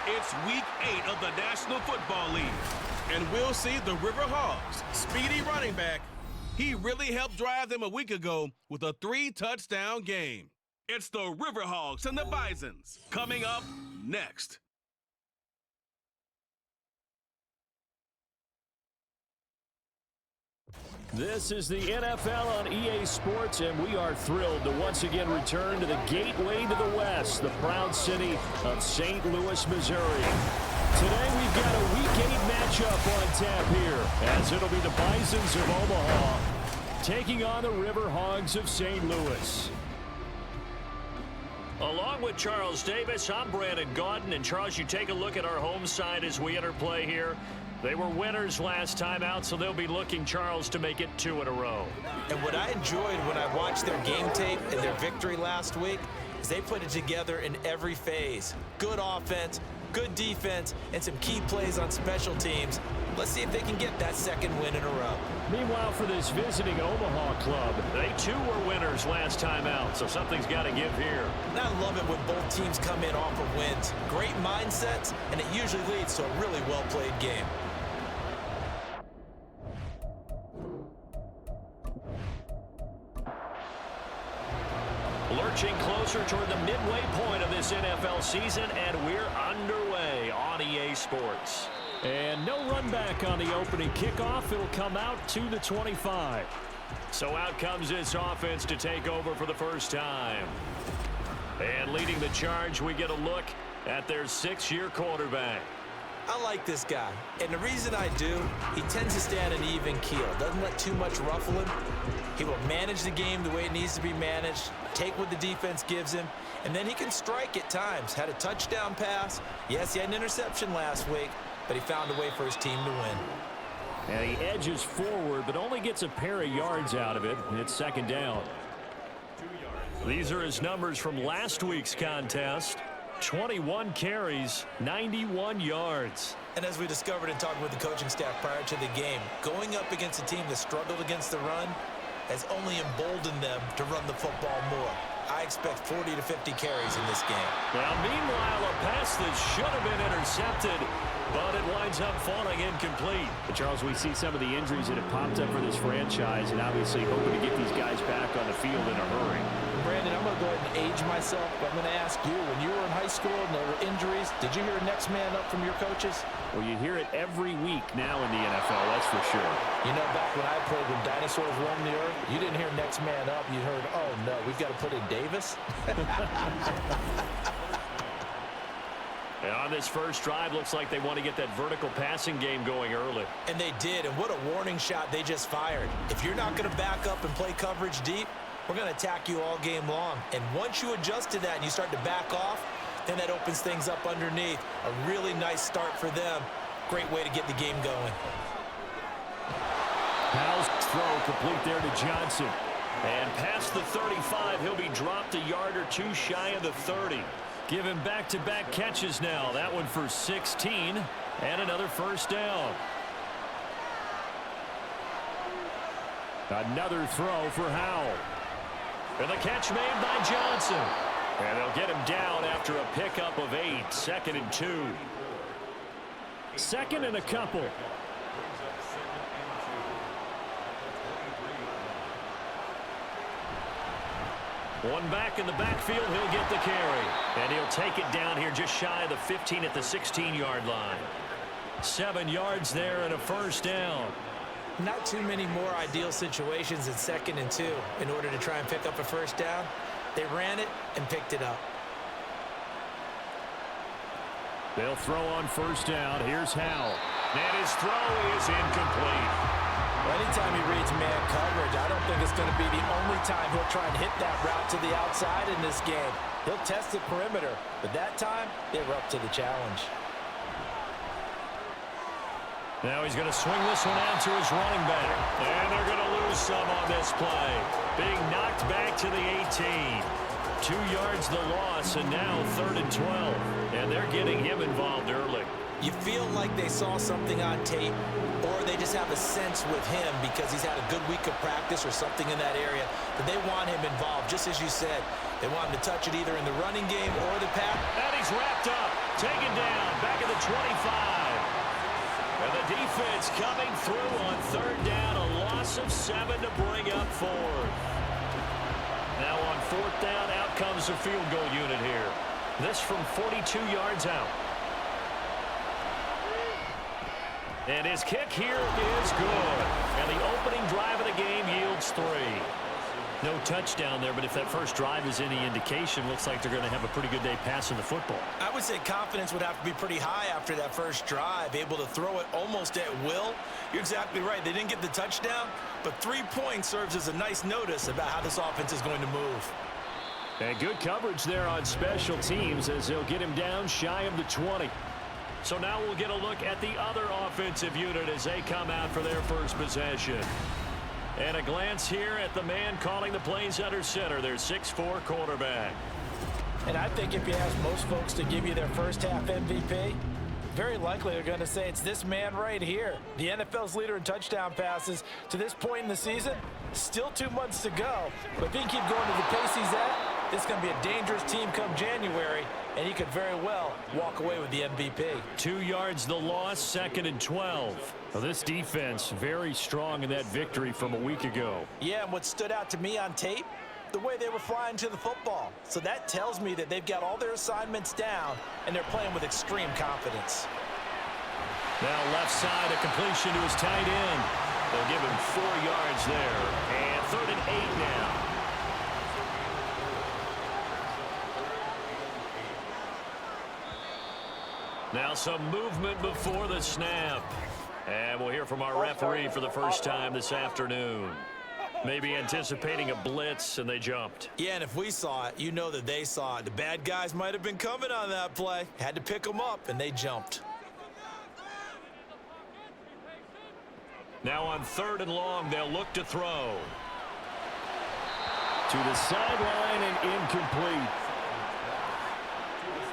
It's Week 8 of the National Football League. And we'll see the River Hogs, speedy running back. He really helped drive them a week ago with a 3-touchdown game. It's the River Hogs and the Bisons coming up next. This is the NFL on EA Sports, and we are thrilled to once again return to the gateway to the West, the proud city of St. Louis, Missouri. Today we've got a Week 8 matchup on tap here, as it'll be the Bisons of Omaha taking on the River Hogs of St. Louis. Along with Charles Davis, I'm Brandon Gaudin, and Charles, you take a look at our home side as we enter play here. They were winners last time out, so they'll be looking, Charles, to make it 2 in a row. And what I enjoyed when I watched their game tape and their victory last week is they put it together in every phase. Good offense, good defense, and some key plays on special teams. Let's see if they can get that second win in a row. Meanwhile, for this visiting Omaha club, they too were winners last time out, so something's got to give here. And I love it when both teams come in off of wins. Great mindsets, and it usually leads to a really well-played game. Lurching closer toward the midway point of this NFL season, and we're underway on EA Sports. And no run back on the opening kickoff. It'll come out to the 25. So out comes this offense to take over for the first time. And leading the charge, we get a look at their 6-year quarterback. I like this guy, and the reason I do, he tends to stay on an even keel, doesn't let too much ruffle him. He will manage the game the way it needs to be managed, take what the defense gives him, and then he can strike at times. Had a touchdown pass. Yes, he had an interception last week, but he found a way for his team to win. And he edges forward, but only gets a pair of yards out of it. It's second down. These are his numbers from last week's contest. 21 carries, 91 yards. And as we discovered in talking with the coaching staff prior to the game, going up against a team that struggled against the run has only emboldened them to run the football more. I expect 40 to 50 carries in this game. Now, meanwhile, a pass that should have been intercepted, but it winds up falling incomplete. But Charles, we see some of the injuries that have popped up for this franchise, and obviously hoping to get these guys back on the field in a hurry. Brandon, I'm going to go ahead and age myself, but I'm going to ask you, when you were in high school and there were injuries, did you hear next man up from your coaches? Well, you hear it every week now in the NFL, that's for sure. You know, back when I played, when dinosaurs roamed the earth, you didn't hear next man up. You heard, oh, no, we've got to put in Davis. And on this first drive, looks like they want to get that vertical passing game going early. And they did, and what a warning shot they just fired. If you're not going to back up and play coverage deep, we're going to attack you all game long. And once you adjust to that and you start to back off, then that opens things up underneath. A really nice start for them. Great way to get the game going. Powell's throw complete there to Johnson. And past the 35, he'll be dropped a yard or two shy of the 30. Give him back-to-back catches now. That one for 16 and another first down. Another throw for Howell. And the catch made by Johnson. And they'll get him down after a pickup of 8. 2nd and 2. 2nd and a couple. One back in the backfield, he'll get the carry. And he'll take it down here just shy of the 15 at the 16-yard line. 7 yards there and a first down. Not too many more ideal situations in 2nd and 2 in order to try and pick up a first down. They ran it and picked it up. They'll throw on first down. Here's Howell. And his throw is incomplete. Well, anytime he reads man coverage, I don't think it's going to be the only time he'll try and hit that route to the outside in this game. He'll test the perimeter, but that time, they were up to the challenge. Now he's going to swing this one out to his running back. And they're going to lose some on this play. Being knocked back to the 18. 2 yards the loss, and now 3rd and 12. And they're getting him involved early. You feel like they saw something on tape, or they just have a sense with him because he's had a good week of practice or something in that area that they want him involved. Just as you said, they want him to touch it either in the running game or the pass. And he's wrapped up, taken down, back at the 25. And the defense coming through on third down, a loss of 7 to bring up fourth. Now on fourth down, out comes the field goal unit here. This from 42 yards out. And his kick here is good. And the opening drive of the game yields 3. No touchdown there, but if that first drive is any indication, looks like they're going to have a pretty good day passing the football. I would say confidence would have to be pretty high after that first drive, able to throw it almost at will. You're exactly right. They didn't get the touchdown, but 3 points serves as a nice notice about how this offense is going to move. And good coverage there on special teams as they'll get him down shy of the 20. So now we'll get a look at the other offensive unit as they come out for their first possession. And a glance here at the man calling the plays under center, their 6'4" quarterback. And I think if you ask most folks to give you their first half MVP, very likely they're going to say it's this man right here. The NFL's leader in touchdown passes to this point in the season. Still 2 months to go. But if he can keep going to the pace he's at, this is going to be a dangerous team come January, and he could very well walk away with the MVP. 2 yards the loss, 2nd and 12. Well, this defense very strong in that victory from a week ago. Yeah, and what stood out to me on tape, the way they were flying to the football. So that tells me that they've got all their assignments down, and they're playing with extreme confidence. Now left side, a completion to his tight end. They'll give him 4 yards there. And 3rd and 8 now. Now some movement before the snap. And we'll hear from our referee for the first time this afternoon. Maybe anticipating a blitz, and they jumped. Yeah, and if we saw it, you know that they saw it. The bad guys might have been coming on that play. Had to pick them up, and they jumped. Now on 3rd and long, they'll look to throw. To the sideline and incomplete.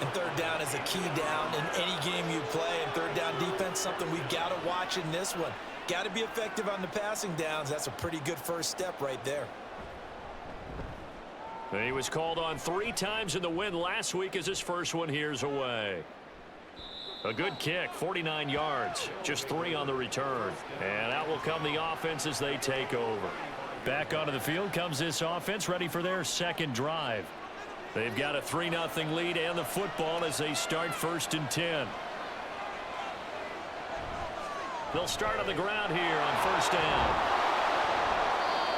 And 3rd down is a key down in any game you play. And 3rd down defense, something we've got to watch in this one. Got to be effective on the passing downs. That's a pretty good first step right there. He was called on 3 times in the win last week as his first one here's away. A good kick, 49 yards, just 3 on the return. And out will come the offense as they take over. Back onto the field comes this offense, ready for their second drive. They've got a 3-0 lead and the football as they start 1st and 10. They'll start on the ground here on 1st down.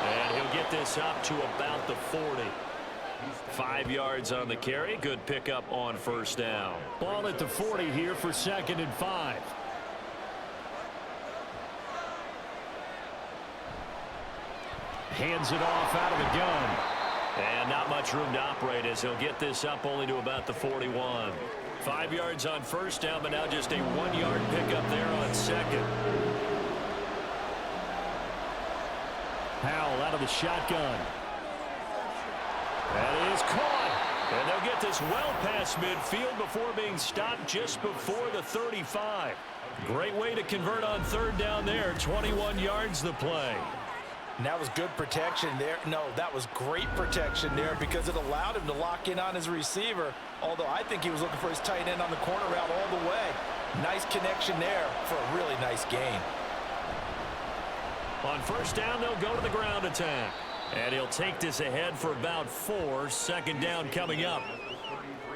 And he'll get this up to about the 40. 5 yards on the carry. Good pickup on 1st down. Ball at the 40 here for 2nd and 5. Hands it off out of the gun. And not much room to operate as he'll get this up only to about the 41. 5 yards on 1st down, but now just a 1-yard pickup there on 2nd. Howell out of the shotgun. That is caught. And they'll get this well past midfield before being stopped just before the 35. Great way to convert on 3rd down there. 21 yards the play. And that was good protection there. No, that was great protection there because it allowed him to lock in on his receiver. Although I think he was looking for his tight end on the corner route all the way. Nice connection there for a really nice gain. On 1st down, they'll go to the ground attack. And he'll take this ahead for about 4. 2nd down coming up.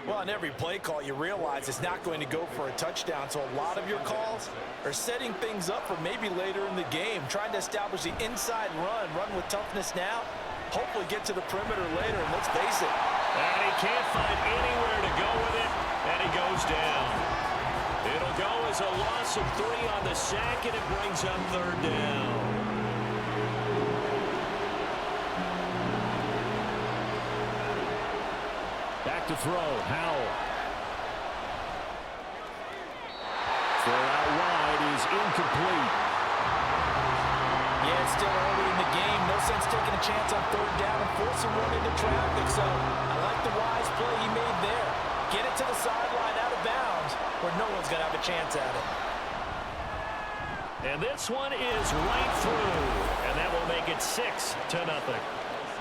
Well, on every play call, you realize it's not going to go for a touchdown. So a lot of your calls are setting things up for maybe later in the game, trying to establish the inside run with toughness now, hopefully get to the perimeter later, and let's face it. And he can't find anywhere to go with it, and he goes down. It'll go as a loss of 3 on the sack, and it brings up 3rd down. Back to throw, Howell. Throw out wide is incomplete. Yeah, it's still early in the game. No sense taking a chance on 3rd down and forcing one into traffic. So I like the wise play he made there. Get it to the sideline out of bounds where no one's going to have a chance shots at it. And this one is right through, and that will make it 6-0.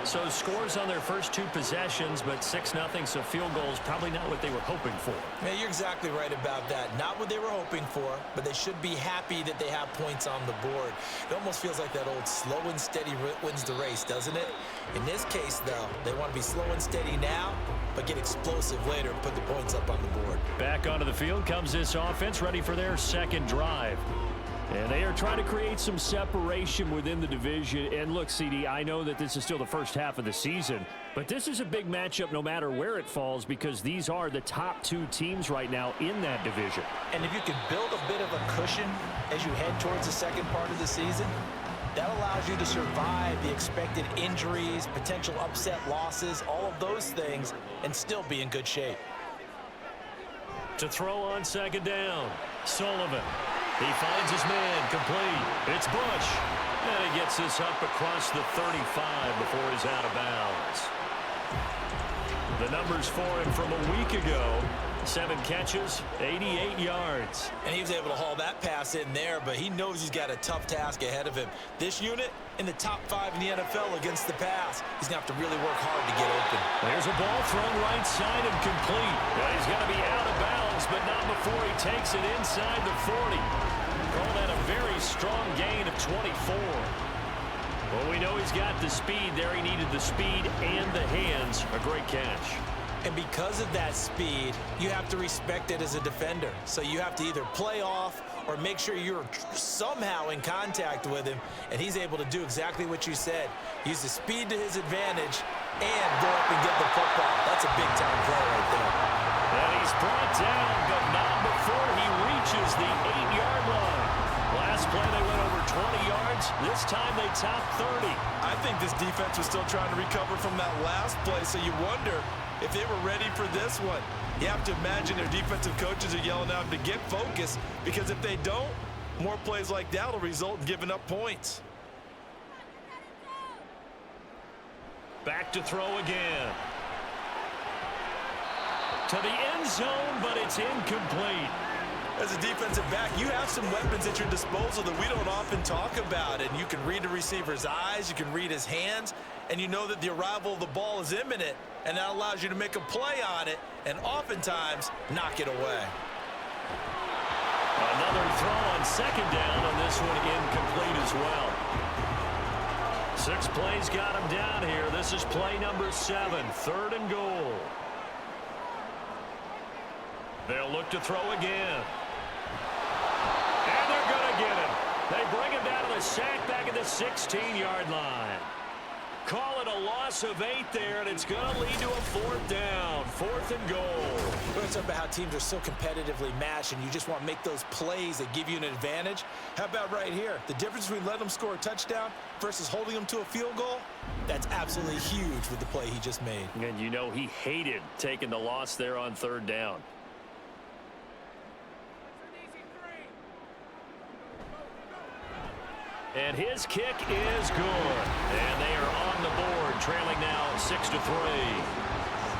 So scores on their first 2 possessions, but 6-0, so field goals probably not what they were hoping for. Yeah, you're exactly right about that. Not what they were hoping for, but they should be happy that they have points on the board. It almost feels like that old slow and steady wins the race, doesn't it? In this case, though, they want to be slow and steady now, but get explosive later and put the points up on the board. Back onto the field comes this offense, ready for their second drive. And they are trying to create some separation within the division. And look, CD, I know that this is still the first half of the season, but this is a big matchup no matter where it falls because these are the top 2 teams right now in that division. And if you can build a bit of a cushion as you head towards the second part of the season, that allows you to survive the expected injuries, potential upset losses, all of those things, and still be in good shape. To throw on second down, Sullivan. He finds his man complete. It's Bush. And he gets this up across the 35 before he's out of bounds. The numbers for him from a week ago. 7 catches, 88 yards. And he was able to haul that pass in there, but he knows he's got a tough task ahead of him. This unit in the top 5 in the NFL against the pass. He's going to have to really work hard to get open. There's a ball thrown right side and complete. Well, he's got to be out of bounds, but not before he takes it inside the 40. Call that a very strong gain of 24. Well, we know he's got the speed there. He needed the speed and the hands. A great catch. And because of that speed, you have to respect it as a defender. So you have to either play off or make sure you're somehow in contact with him. And he's able to do exactly what you said. Use the speed to his advantage and go up and get the football. That's a big-time play right there. And he's brought down, but not before he reaches the 8-yard line. Last play, they went over 20 yards. This time, they topped 30. I think this defense was still trying to recover from that last play, so you wonder if they were ready for this one. You have to imagine their defensive coaches are yelling out to get focused, because if they don't, more plays like that will result in giving up points. Back to throw again. To the end zone, but it's incomplete. As a defensive back, you have some weapons at your disposal that we don't often talk about. And you can read the receiver's eyes, you can read his hands, and you know that the arrival of the ball is imminent, and that allows you to make a play on it and oftentimes knock it away. Another throw on second down, and this one incomplete as well. 6 plays got him down here. This is play number 7, 3rd and goal. They'll look to throw again. And they're going to get him. They bring him down to the sack back at the 16-yard line. Call it a loss of 8 there, and it's going to lead to a 4th down, 4th and goal. We're talking about how teams are so competitively matched, and you just want to make those plays that give you an advantage. How about right here? The difference between letting them score a touchdown versus holding them to a field goal, that's absolutely huge with the play he just made. And you know he hated taking the loss there on 3rd down. And his kick is good. And they are on the board, trailing now 6-3.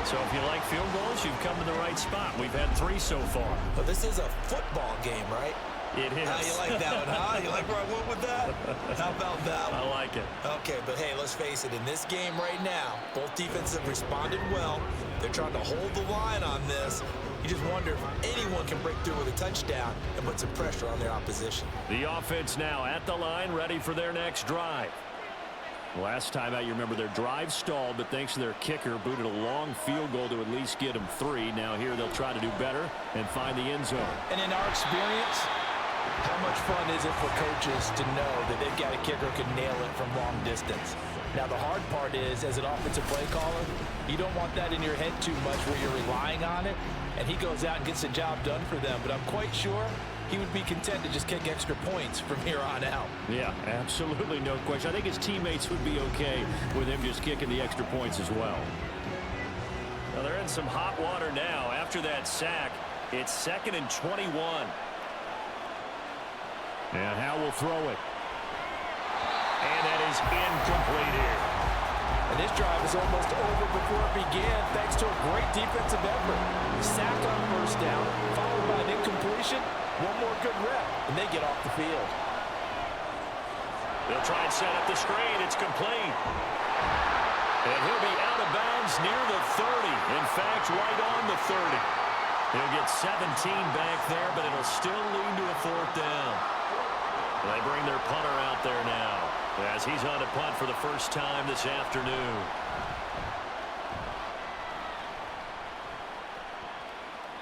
So if you like field goals, you've come to the right spot. We've had 3 so far. But this is a football game, right? It is. How you like that one, huh? You like where I went with that? How about that one? I like it. Okay, but hey, let's face it. In this game right now, both defenses have responded well. They're trying to hold the line on this. You just wonder if anyone can break through with a touchdown and put some pressure on their opposition. The offense now at the line, ready for their next drive. Last time out, you remember their drive stalled, but thanks to their kicker, booted a long field goal to at least get them 3. Now here they'll try to do better and find the end zone. And in our experience, how much fun is it for coaches to know that they've got a kicker who can nail it from long distance? Now, the hard part is, as an offensive play caller, you don't want that in your head too much where you're relying on it, and he goes out and gets the job done for them. But I'm quite sure he would be content to just kick extra points from here on out. Yeah, absolutely no question. I think his teammates would be okay with him just kicking the extra points as well. Now, they're in some hot water now. After that sack, it's 2nd and 21. And Howe will throw it. And that is incomplete here. And this drive is almost over before it began thanks to a great defensive effort. Sack on 1st down, followed by an incompletion, One more good rep, and they get off the field. They'll try and set up the screen. It's complete. And he'll be out of bounds near the 30. In fact, right on the 30. He'll get 17 back there, but it'll still lead to a 4th down. They bring their punter out there now as he's on to punt for the first time this afternoon.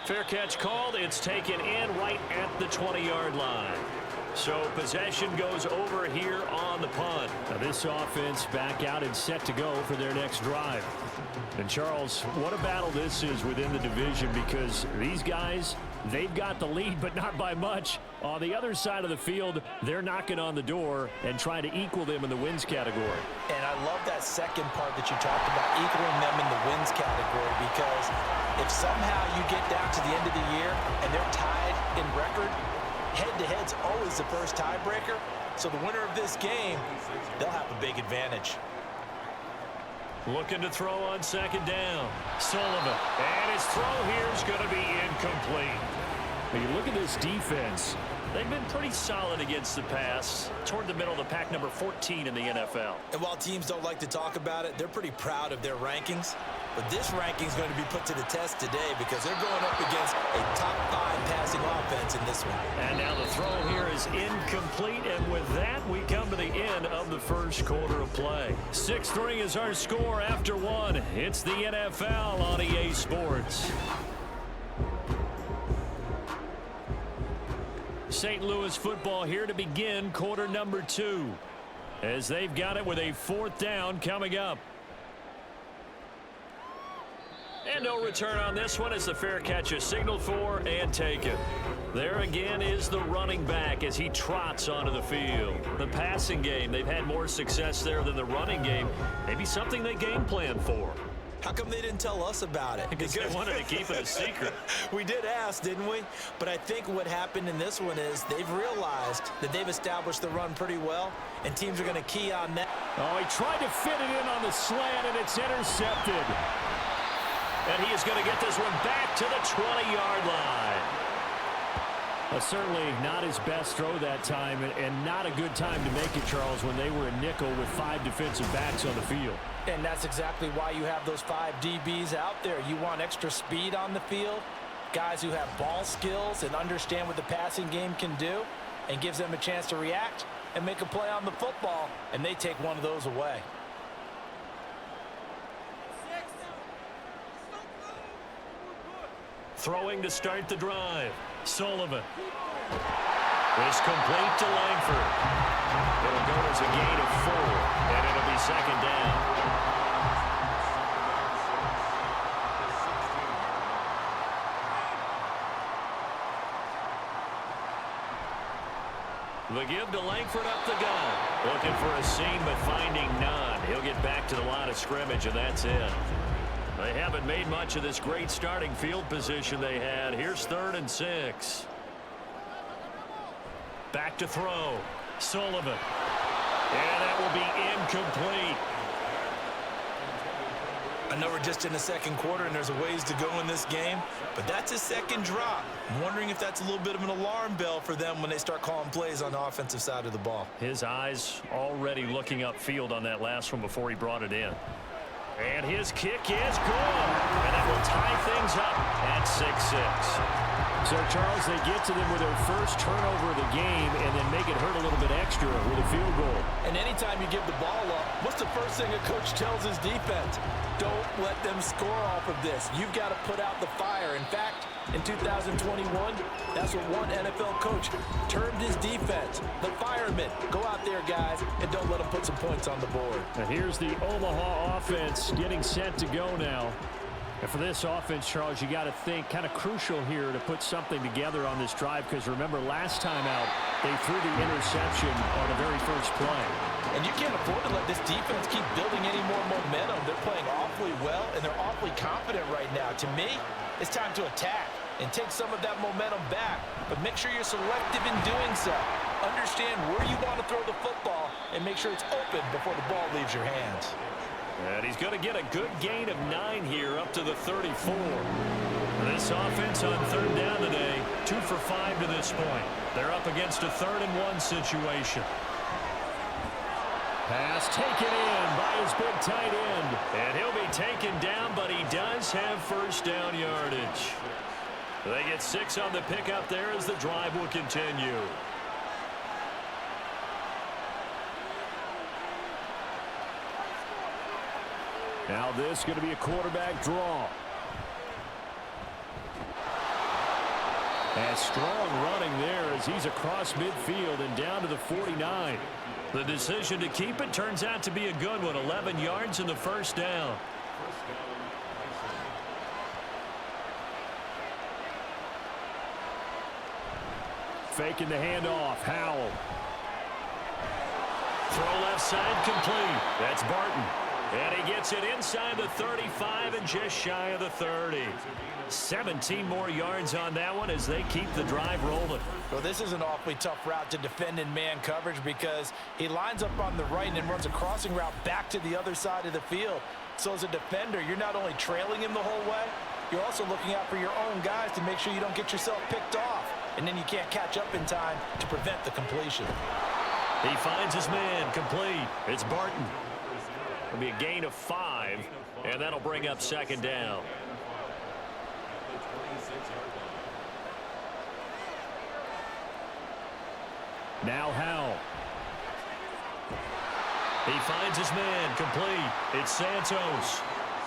Fair catch called. It's taken in right at the 20-yard line. So possession goes over here on the punt. Now this offense back out and set to go for their next drive. And Charles, what a battle this is within the division, because these guys, they've got the lead, but not by much. On the other side of the field, they're knocking on the door and trying to equal them in the wins category. And I love that second part that you talked about, equaling them in the wins category, because if somehow you get down to the end of the year and they're tied in record, head-to-head's always the first tiebreaker. So the winner of this game, they'll have a big advantage. Looking to throw on 2nd down. Sullivan. And his throw here is going to be incomplete. When you look at this defense, they've been pretty solid against the pass. Toward the middle of the pack, number 14 in the NFL. And while teams don't like to talk about it, they're pretty proud of their rankings. But this ranking is going to be put to the test today because they're going up against a top 5 passing offense in this one. And now the throw here is incomplete. And with that, we come to the end of the first quarter of play. 6-3 is our score after 1. It's the NFL on EA Sports. St. Louis football here to begin quarter number 2. As they've got it with a 4th down coming up. And no return on this one as the fair catch is signaled for and taken. There again is the running back as he trots onto the field. The passing game, they've had more success there than the running game. Maybe something they game plan for. How come they didn't tell us about it? Because they wanted to keep it a secret. We did ask, didn't we? But I think what happened in this one is they've realized that they've established the run pretty well, and teams are going to key on that. Oh, he tried to fit it in on the slant, and it's intercepted. And he is going to get this one back to the 20-yard line. Certainly not his best throw that time, and not a good time to make it, Charles, when they were a nickel with 5 defensive backs on the field. And that's exactly why you have those 5 DBs out there. You want extra speed on the field, guys who have ball skills and understand what the passing game can do, and gives them a chance to react and make a play on the football, and they take one of those away. Throwing to start the drive. Sullivan. It's complete to Langford. It'll go as a gain of 4, and it'll be 2nd down. The give to Langford up the gun. Looking for a seam, but finding none. He'll get back to the line of scrimmage, and that's it. They haven't made much of this great starting field position they had. Here's 3rd and 6. Back to throw. Sullivan. And that will be incomplete. I know we're just in the 2nd quarter and there's a ways to go in this game, but that's his 2nd drop. I'm wondering if that's a little bit of an alarm bell for them when they start calling plays on the offensive side of the ball. His eyes already looking upfield on that last one before he brought it in. And his kick is good. And that will tie things up at 6-6. So, Charles, they get to them with their first turnover of the game and then make it hurt a little bit extra with a field goal. And anytime you give the ball up, what's the first thing a coach tells his defense? Don't let them score off of this. You've got to put out the fire. In fact, in 2021, that's what one NFL coach termed his defense. The firemen. Go out there, guys, and don't let them put some points on the board. Now here's the Omaha offense getting set to go now. And for this offense, Charles, you got to think kind of crucial here to put something together on this drive, because remember last time out they threw the interception on the very first play. And you can't afford to let this defense keep building any more momentum. They're playing awfully well, and they're awfully confident right now. To me, it's time to attack and take some of that momentum back, but make sure you're selective in doing so. Understand where you want to throw the football and make sure it's open before the ball leaves your hands. And he's going to get a good gain of 9 here up to the 34. This offense on third down today, 2 for 5 to this point. They're up against a 3rd and 1 situation. Pass taken in by his big tight end. And he'll be taken down, but he does have first down yardage. They get 6 on the pickup there as the drive will continue. Now this is going to be a quarterback draw. And strong running there as he's across midfield and down to the 49. The decision to keep it turns out to be a good one. 11 yards in the first down. Faking the handoff. Howell. Throw left side complete. That's Barton. And he gets it inside the 35 and just shy of the 30. 17 more yards on that one as they keep the drive rolling. Well, this is an awfully tough route to defend in man coverage because he lines up on the right and then runs a crossing route back to the other side of the field. So as a defender, you're not only trailing him the whole way, you're also looking out for your own guys to make sure you don't get yourself picked off. And then you can't catch up in time to prevent the completion. He finds his man complete. It's Barton. It'll be a gain of 5, and that'll bring up second down. Now Howell. He finds his man complete. It's Santos.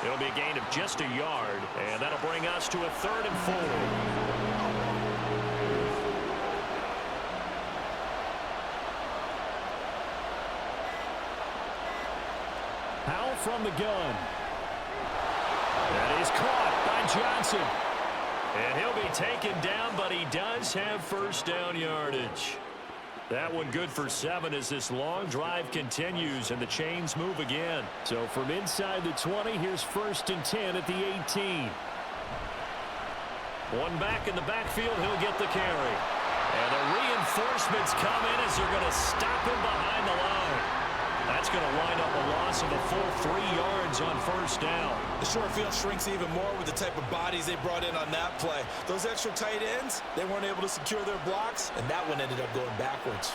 It'll be a gain of just a yard, and that'll bring us to a 3rd and 4. Howell from the gun. That is caught by Johnson. And he'll be taken down, but he does have first down yardage. That one good for 7 as this long drive continues and the chains move again. So from inside the 20, here's 1st and 10 at the 18. One back in the backfield, he'll get the carry. And the reinforcements come in as they're going to stop him behind the line. That's going to wind up a loss of a full 3 yards on first down. The short field shrinks even more with the type of bodies they brought in on that play. Those extra tight ends, they weren't able to secure their blocks, and that one ended up going backwards.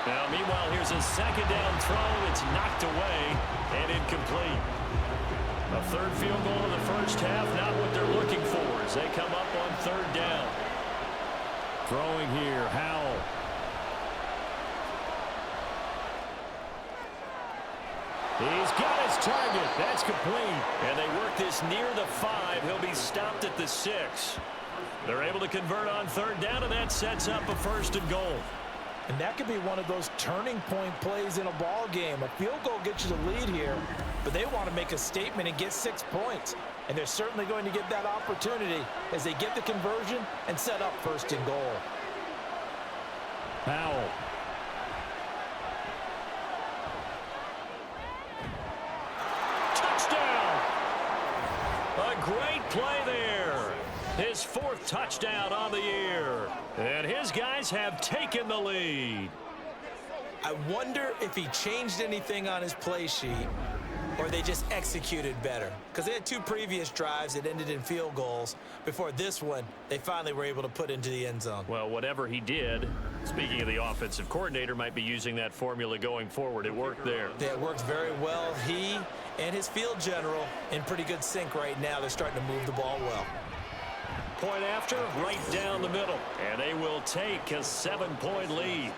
Now, meanwhile, here's a second down throw. It's knocked away and incomplete. A 3rd field goal in the first half, not what they're looking for as they come up on 3rd down. Throwing here, Howell. He's got his target. That's complete. And they work this near the 5. He'll be stopped at the 6. They're able to convert on 3rd down, and that sets up a 1st and goal. And that could be one of those turning point plays in a ball game. A field goal gets you the lead here, but they want to make a statement and get 6 points. And they're certainly going to get that opportunity as they get the conversion and set up 1st and goal. Howell. Touchdown! A great play there. His 4th touchdown on the year. And his guys have taken the lead. I wonder if he changed anything on his play sheet or they just executed better. Because they had 2 previous drives that ended in field goals. Before this one, they finally were able to put into the end zone. Well, whatever he did, speaking of the offensive coordinator, might be using that formula going forward. It worked there. Yeah, it worked very well. He and his field general in pretty good sync right now. They're starting to move the ball well. Point after, right down the middle. And they will take a 7-point lead.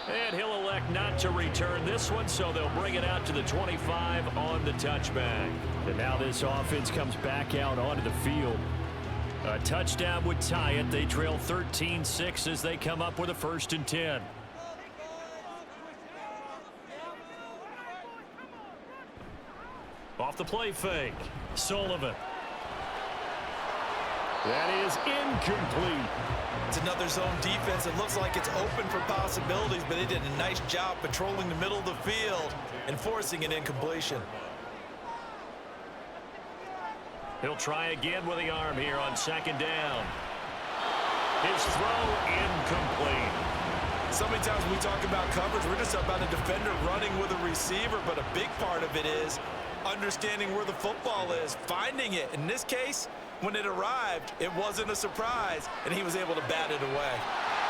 And he'll elect not to return this one, so they'll bring it out to the 25 on the touchback. And now this offense comes back out onto the field. A touchdown would tie it. They trail 13-6 as they come up with a 1st and 10. Off the play fake, Sullivan. That is incomplete. It's another zone defense. It looks like it's open for possibilities, but they did a nice job patrolling the middle of the field and forcing an incompletion. He'll try again with the arm here on 2nd down. His throw incomplete. So many times when we talk about coverage, we're just about a defender running with a receiver, but a big part of it is understanding where the football is, finding it. In this case, when it arrived, it wasn't a surprise, and he was able to bat it away.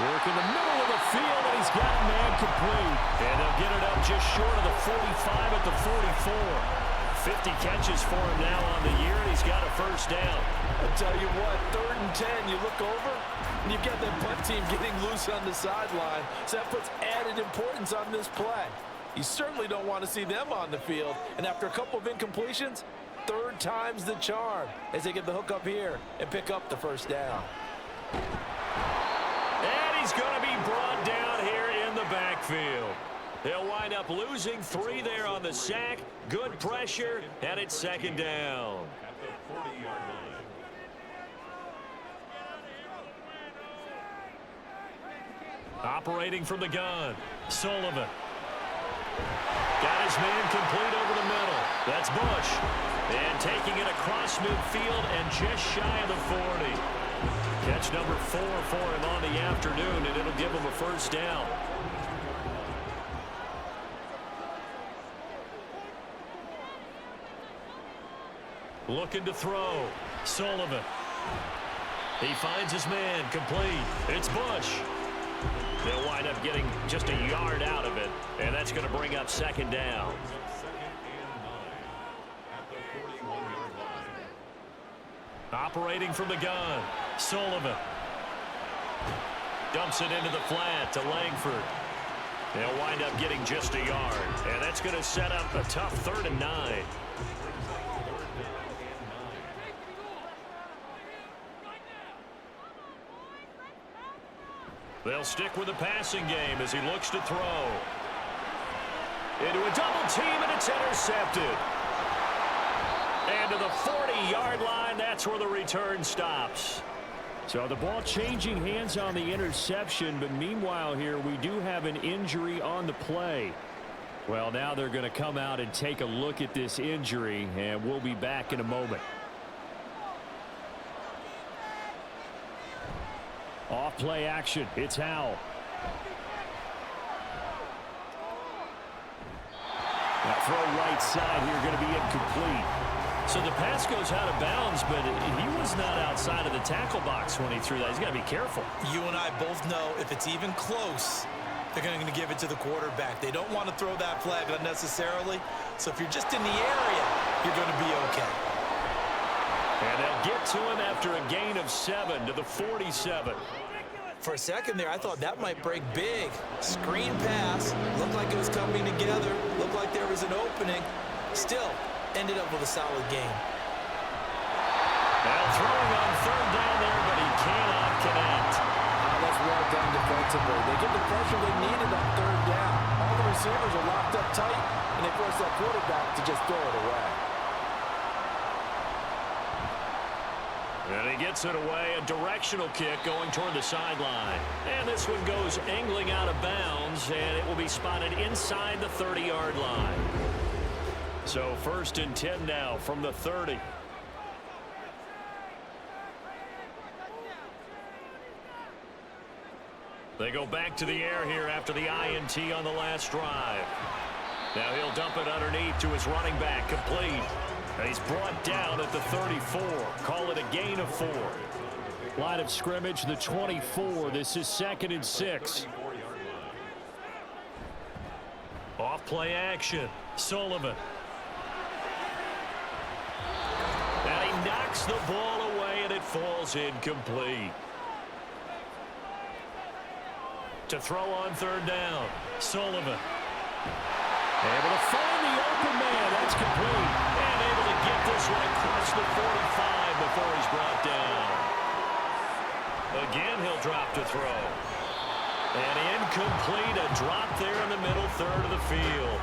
Work in the middle of the field, and he's got a man complete. And they'll get it up just short of the 45 at the 44. 50 catches for him now on the year, and he's got a first down. I'll tell you what, 3rd and 10, you look over, and you've got that punt team getting loose on the sideline. So that puts added importance on this play. You certainly don't want to see them on the field. And after a couple of incompletions, 3rd time's the charm as they get the hook up here and pick up the first down. And he's going to be brought down here in the backfield. They'll wind up losing 3 there on the sack. Good pressure, and it's 2nd down. Operating from the gun, Sullivan. Got his man complete over the middle. That's Bush. And taking it across midfield and just shy of the 40. Catch number 4 for him on the afternoon, and it'll give him a first down. Looking to throw. Sullivan. He finds his man complete. It's Bush. They'll wind up getting just a yard out of it, and that's going to bring up 2nd down. Operating from the gun, Sullivan. Dumps it into the flat to Langford. They'll wind up getting just a yard, and that's going to set up a tough 3rd and 9. They'll stick with the passing game as he looks to throw. Into a double team, and it's intercepted. And to the 40-yard line, that's where the return stops. So the ball changing hands on the interception, but meanwhile here we do have an injury on the play. Well, now they're going to come out and take a look at this injury, and we'll be back in a moment. Off play action. It's Howell. That throw right side here going to be incomplete. So the pass goes out of bounds, but he was not outside of the tackle box when he threw that. He's got to be careful. You and I both know if it's even close, they're going to give it to the quarterback. They don't want to throw that flag unnecessarily. So if you're just in the area, you're going to be okay. And they'll get to him after a gain of 7 to the 47. For a second there, I thought that might break big. Screen pass. Looked like it was coming together. Looked like there was an opening. Still, ended up with a solid game. Now throwing on 3rd down there, but he cannot connect. That's well done defensively. They get the pressure they needed on 3rd down. All the receivers are locked up tight, and they force that quarterback to just throw it away. And he gets it away, a directional kick going toward the sideline. And this one goes angling out of bounds, and it will be spotted inside the 30-yard line. So 1st and 10 now from the 30. They go back to the air here after the INT on the last drive. Now he'll dump it underneath to his running back, complete. And he's brought down at the 34. Call it a gain of 4. Line of scrimmage, the 24. This is 2nd and 6. Off play action. Sullivan. And he knocks the ball away, and it falls incomplete. To throw on 3rd down. Sullivan. Able to find the open man. That's complete. And able to get this one across the 45 before he's brought down. Again, he'll drop to throw. And incomplete. A drop there in the middle 3rd of the field.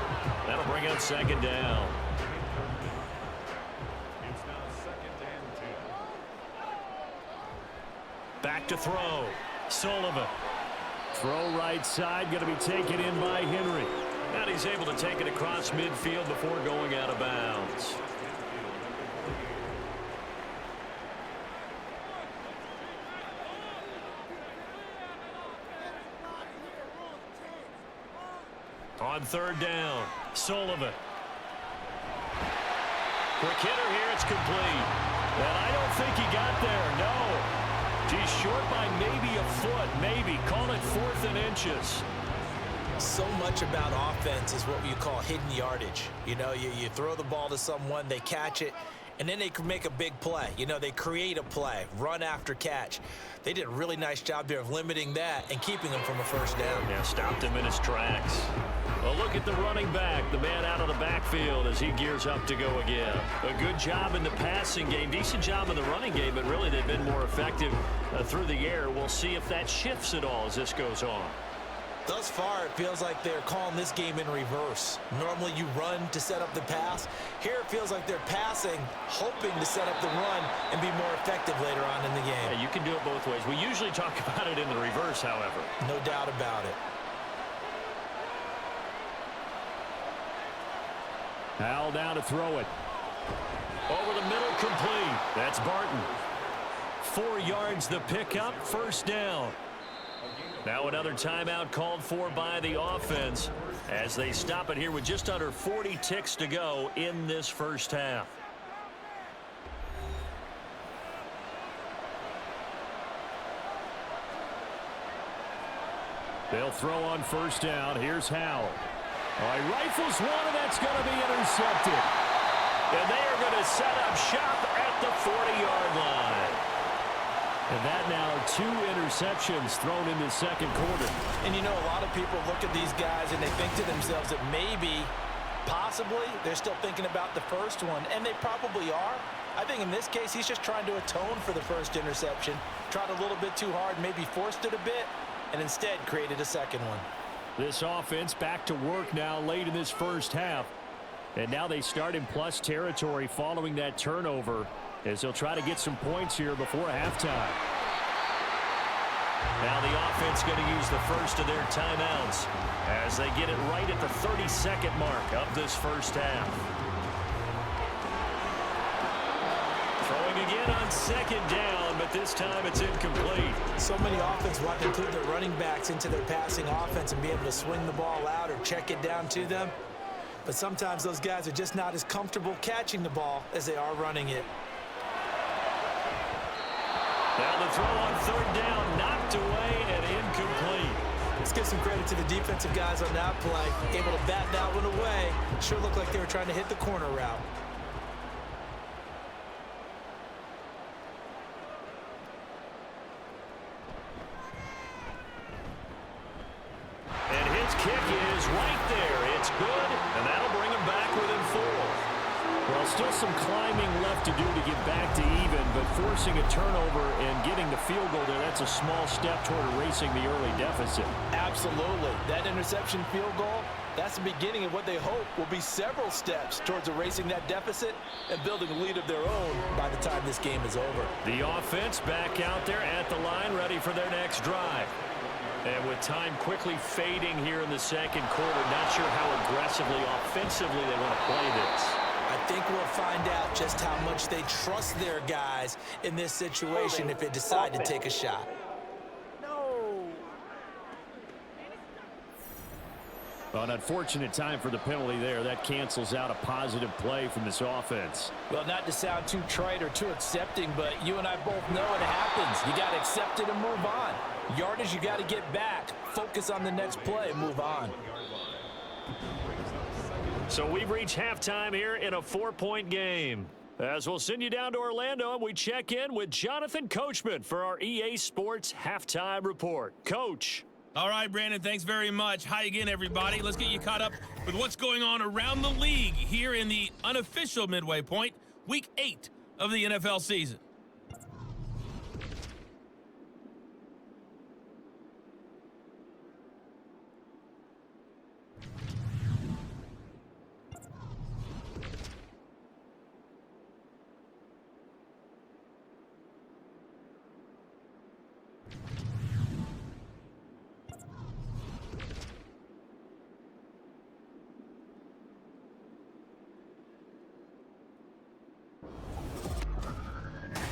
That'll bring up 2nd down. Back to throw. Sullivan. Throw right side, going to be taken in by Henry. And he's able to take it across midfield before going out of bounds. on third down. Sullivan. Quick hitter here. It's complete. And I don't think he got there. No. He's short by maybe a foot. Maybe. Call it 4th and inches. So much about offense is what you call hidden yardage. You know, you throw the ball to someone, they catch it, and then they can make a big play. You know, they create a play, run after catch. They did a really nice job there of limiting that and keeping him from a first down. Yeah, stopped him in his tracks. Well, look at the running back, the man out of the backfield as he gears up to go again. A good job in the passing game, decent job in the running game, but really they've been more effective through the air. We'll see if that shifts at all as this goes on. Thus far, it feels like they're calling this game in reverse. Normally, you run to set up the pass. Here, it feels like they're passing, hoping to set up the run and be more effective later on in the game. Yeah, you can do it both ways. We usually talk about it in the reverse, however. No doubt about it. Howell down to throw it. Over the middle, complete. That's Barton. 4 yards the pickup, first down. Now another timeout called for by the offense as they stop it here with just under 40 ticks to go in this first half. They'll throw on first down. Here's Howell. All right, rifles one, and that's going to be intercepted. And they are going to set up shop at the 40-yard line. And that now 2 interceptions thrown in the second quarter. And you know, a lot of people look at these guys and they think to themselves that maybe, possibly, they're still thinking about the first one, and they probably are. I think in this case, he's just trying to atone for the first interception, tried a little bit too hard, maybe forced it a bit, and instead created a second one. This offense back to work now late in this first half. And now they start in plus territory following that turnover, as they'll try to get some points here before halftime. Now the offense going to use the first of their timeouts as they get it right at the 30-second mark of this first half. Throwing again on second down, but this time it's incomplete. So many offenses want to include their running backs into their passing offense and be able to swing the ball out or check it down to them. But sometimes those guys are just not as comfortable catching the ball as they are running it. Now the throw on third down, knocked away and incomplete. Let's give some credit to the defensive guys on that play. Able to bat that one away. Sure looked like they were trying to hit the corner route. And his kick is right there. It's good, and that'll bring him back within 4. Well, still some climbing left to do to get back to even, but forcing a turnover and getting the field goal there, that's a small step toward erasing the early deficit. Absolutely. That interception field goal, that's the beginning of what they hope will be several steps towards erasing that deficit and building a lead of their own by the time this game is over. The offense back out there at the line, ready for their next drive. And with time quickly fading here in the second quarter, not sure how aggressively, offensively they want to play this. I think we'll find out just how much they trust their guys in this situation if they decide to take a shot. An unfortunate time for the penalty there. That cancels out a positive play from this offense. Well, not to sound too trite or too accepting, but you and I both know it happens. You got to accept it and move on. Yardage, you got to get back. Focus on the next play and move on. So we've reached halftime here in a 4-point game. As we'll send you down to Orlando, and we check in with Jonathan Coachman for our EA Sports Halftime Report. Coach. All right, Brandon, thanks very much. Hi again, everybody. Let's get you caught up with what's going on around the league here in the unofficial midway point, Week 8 of the NFL season.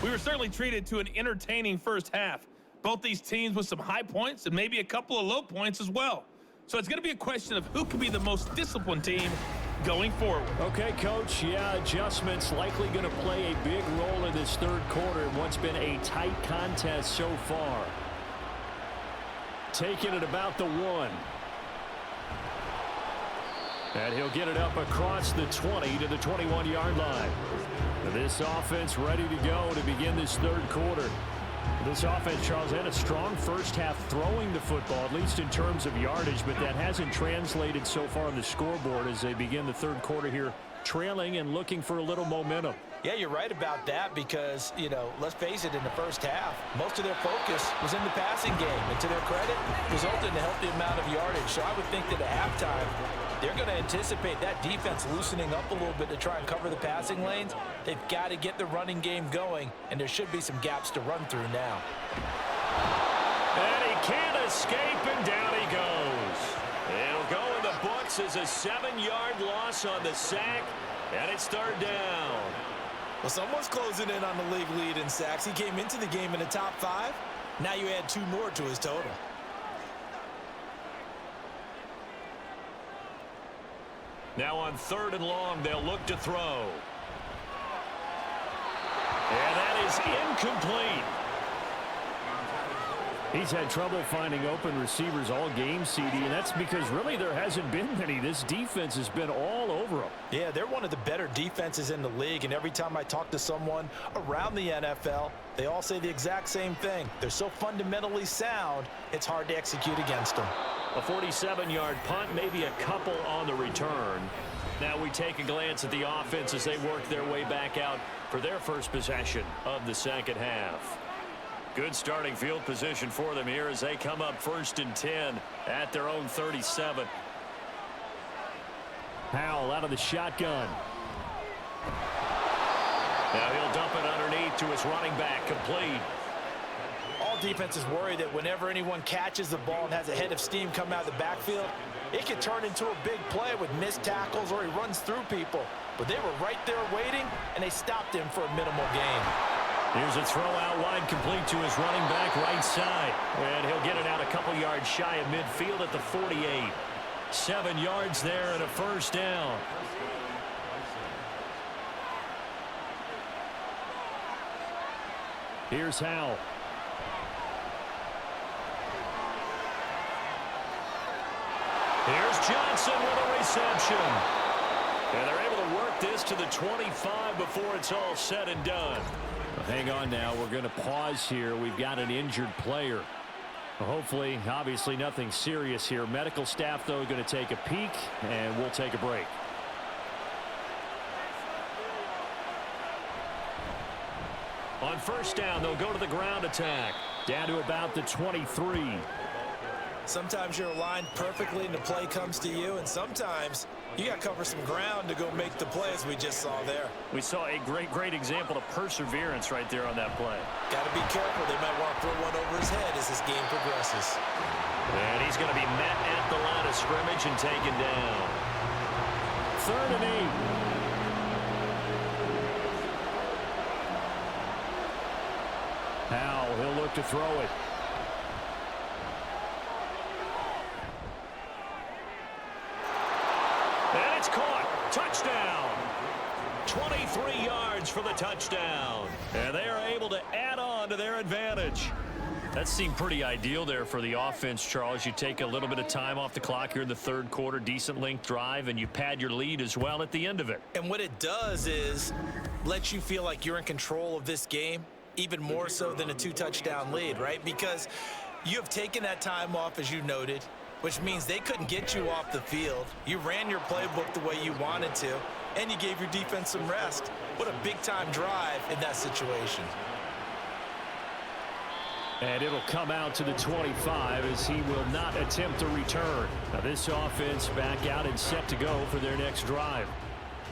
We were certainly treated to an entertaining first half. Both these teams with some high points and maybe a couple of low points as well. So it's going to be a question of who can be the most disciplined team going forward. Okay, Coach, adjustments likely going to play a big role in this third quarter in what's been a tight contest so far. Taking it about the 1. And he'll get it up across the 20 to the 21-yard line. This offense ready to go to begin this third quarter. This offense, Charles, had a strong first half throwing the football, at least in terms of yardage, but that hasn't translated so far on the scoreboard as they begin the third quarter here, trailing and looking for a little momentum. Yeah, you're right about that because, let's face it, in the first half, most of their focus was in the passing game. And to their credit, resulted in a healthy amount of yardage. So I would think that at halftime, they're going to anticipate that defense loosening up a little bit to try and cover the passing lanes. They've got to get the running game going, and there should be some gaps to run through now. And he can't escape, and down he goes. It'll go in the books as a 7-yard loss on the sack, and it's third down. Well, someone's closing in on the league lead in sacks. He came into the game in the top 5. Now you add 2 more to his total. Now on 3rd and long, they'll look to throw. And that is incomplete. He's had trouble finding open receivers all game, CD, and that's because really there hasn't been many. This defense has been all over them. Yeah, they're one of the better defenses in the league, and every time I talk to someone around the NFL, they all say the exact same thing. They're so fundamentally sound, it's hard to execute against them. A 47-yard punt, maybe a couple on the return. Now we take a glance at the offense as they work their way back out for their first possession of the second half. Good starting field position for them here as they come up 1st and 10 at their own 37. Howell out of the shotgun. Now he'll dump it underneath to his running back, complete. All defenses worry that whenever anyone catches the ball and has a head of steam come out of the backfield, it can turn into a big play with missed tackles or he runs through people. But they were right there waiting, and they stopped him for a minimal gain. Here's a throw out wide, complete to his running back right side. And he'll get it out a couple yards shy of midfield at the 48. 7 yards there and a first down. Here's Howell. Here's Johnson with a reception. And they're able to work this to the 25 before it's all said and done. Hang on now. We're going to pause here. We've got an injured player. Hopefully, obviously nothing serious here. Medical staff, though, going to take a peek, and we'll take a break. On first down, they'll go to the ground attack. Down to about the 23. Sometimes you're aligned perfectly and the play comes to you, and sometimes you got to cover some ground to go make the play, as we just saw there. We saw a great example of perseverance right there on that play. Got to be careful. They might want to throw one over his head as this game progresses. And he's going to be met at the line of scrimmage and taken down. 3rd and 8. Howell, he'll look to throw it. And it's caught. Touchdown. 23 yards for the touchdown. And they are able to add on to their advantage. That seemed pretty ideal there for the offense, Charles. You take a little bit of time off the clock here in the third quarter, decent length drive, and you pad your lead as well at the end of it. And what it does is let you feel like you're in control of this game, even more so than a 2-touchdown lead, right? Because you have taken that time off, as you noted, which means they couldn't get you off the field. You ran your playbook the way you wanted to, and you gave your defense some rest. What a big-time drive in that situation. And it'll come out to the 25 as he will not attempt to return. Now this offense back out and set to go for their next drive.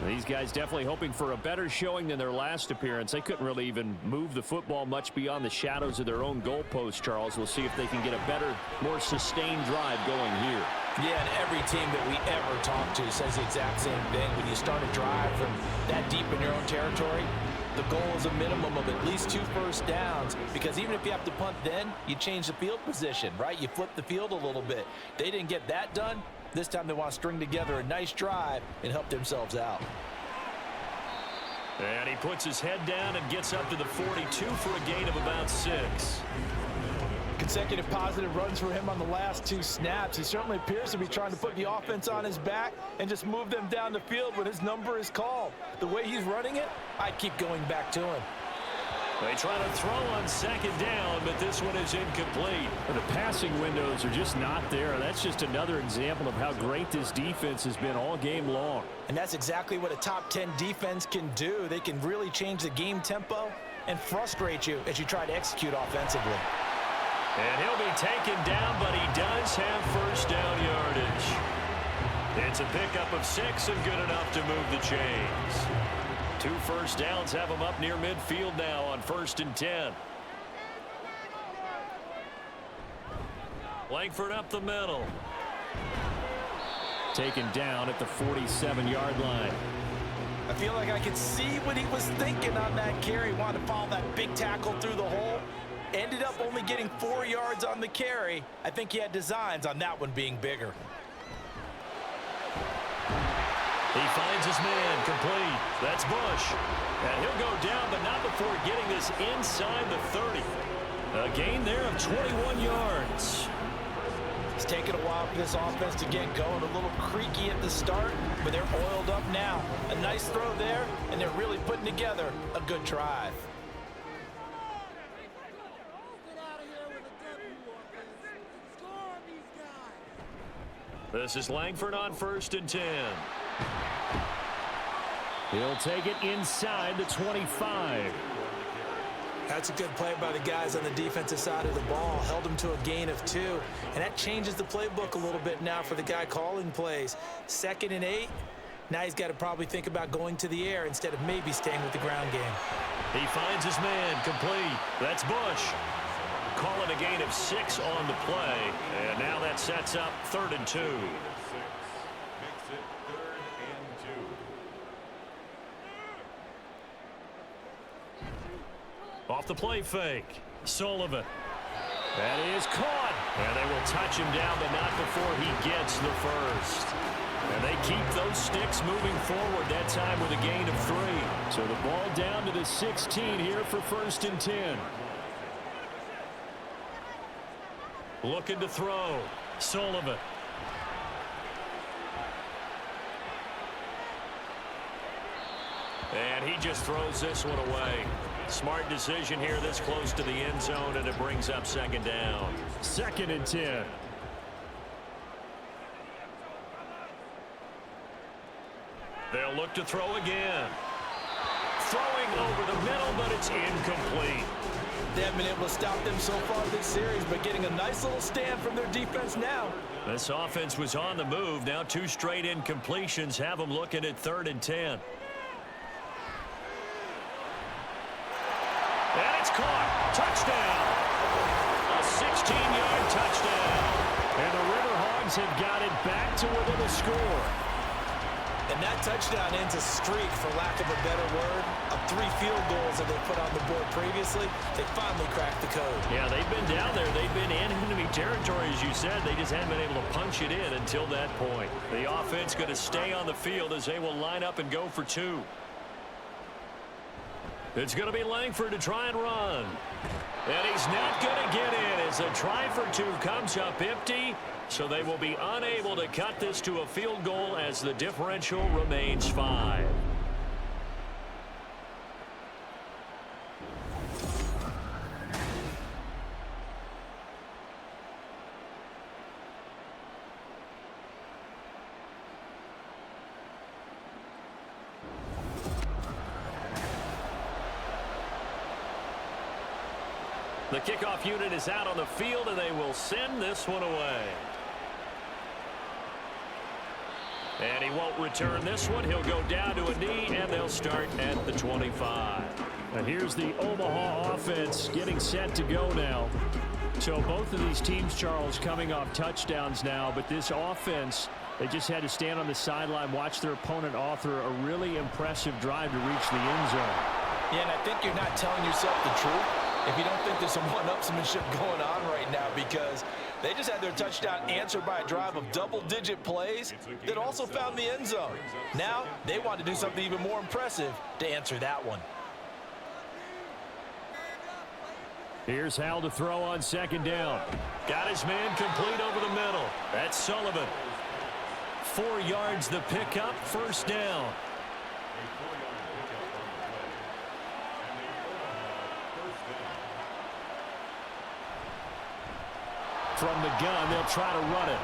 Now these guys definitely hoping for a better showing than their last appearance. They couldn't really even move the football much beyond the shadows of their own goalpost, Charles. We'll see if they can get a better, more sustained drive going here. Yeah, and every team that we ever talk to says the exact same thing. When you start a drive from that deep in your own territory, The goal is a minimum of at least 2 first downs, because even if you have to punt then, you change the field position, right? You flip the field a little bit. They didn't get that done. This time they want to string together a nice drive and help themselves out. And he puts his head down and gets up to the 42 for a gain of about 6. Consecutive positive runs for him on the last 2 snaps. He certainly appears to be trying to put the offense on his back and just move them down the field when his number is called. The way he's running it, I'd keep going back to him. They try to throw on 2nd down, but this one is incomplete. The passing windows are just not there. That's just another example of how great this defense has been all game long. And that's exactly what a top 10 defense can do. They can really change the game tempo and frustrate you as you try to execute offensively. And he'll be taken down, but he does have first down yardage. It's a pickup of 6 and good enough to move the chains. 2 first downs have him up near midfield now on 1st and 10. Langford up the middle. Taken down at the 47-yard line. I feel like I could see what he was thinking on that carry. Wanted to follow that big tackle through the hole. Ended up only getting 4 yards on the carry. I think he had designs on that one being bigger. He finds his man complete. That's Bush. And he'll go down, but not before getting this inside the 30. A gain there of 21 yards. It's taken a while for this offense to get going. A little creaky at the start, but they're oiled up now. A nice throw there, and they're really putting together a good drive. This is Langford on 1st and 10. He'll take it inside the 25. That's a good play by the guys on the defensive side of the ball. Held them to a gain of 2. And that changes the playbook a little bit now for the guy calling plays. 2nd and 8. Now he's got to probably think about going to the air instead of maybe staying with the ground game. He finds his man complete. That's Bush. Calling a gain of 6 on the play. And now that sets up 3rd and 2. Off the play fake. Sullivan. That is caught. And they will touch him down, but not before he gets the first. And they keep those sticks moving forward, that time with a gain of 3. So the ball down to the 16 here for 1st and 10. Looking to throw. Sullivan. And he just throws this one away. Smart decision here this close to the end zone, and it brings up 2nd down. 2nd and 10. They'll look to throw again. Throwing over the middle, but it's incomplete. They haven't been able to stop them so far this series, but getting a nice little stand from their defense now. This offense was on the move. Now 2 straight incompletions have them looking at 3rd and 10. And it's caught. Touchdown. A 16-yard touchdown. And the River Hogs have got it back to within a score. And that touchdown ends a streak, for lack of a better word, of 3 field goals that they put on the board previously. They finally cracked the code. Yeah, they've been down there. They've been in enemy territory, as you said. They just haven't been able to punch it in until that point. The offense going to stay on the field as they will line up and go for 2. It's going to be Langford to try and run. And he's not going to get in as a try for 2 comes up empty. So they will be unable to cut this to a field goal as the differential remains 5. The kickoff unit is out on the field, and they will send this one away. And he won't return this one. He'll go down to a knee, and they'll start at the 25. And here's the Omaha offense getting set to go now. So both of these teams, Charles, coming off touchdowns now, but this offense, they just had to stand on the sideline, watch their opponent author a really impressive drive to reach the end zone. Yeah, and I think you're not telling yourself the truth if you don't think there's some one-upsmanship going on right now, because they just had their touchdown answered by a drive of double-digit plays that also found the end zone. Now, they want to do something even more impressive to answer that one. Here's Hal to throw on second down. Got his man complete over the middle. That's Sullivan. 4 yards the pickup, first down. From the gun, they'll try to run it.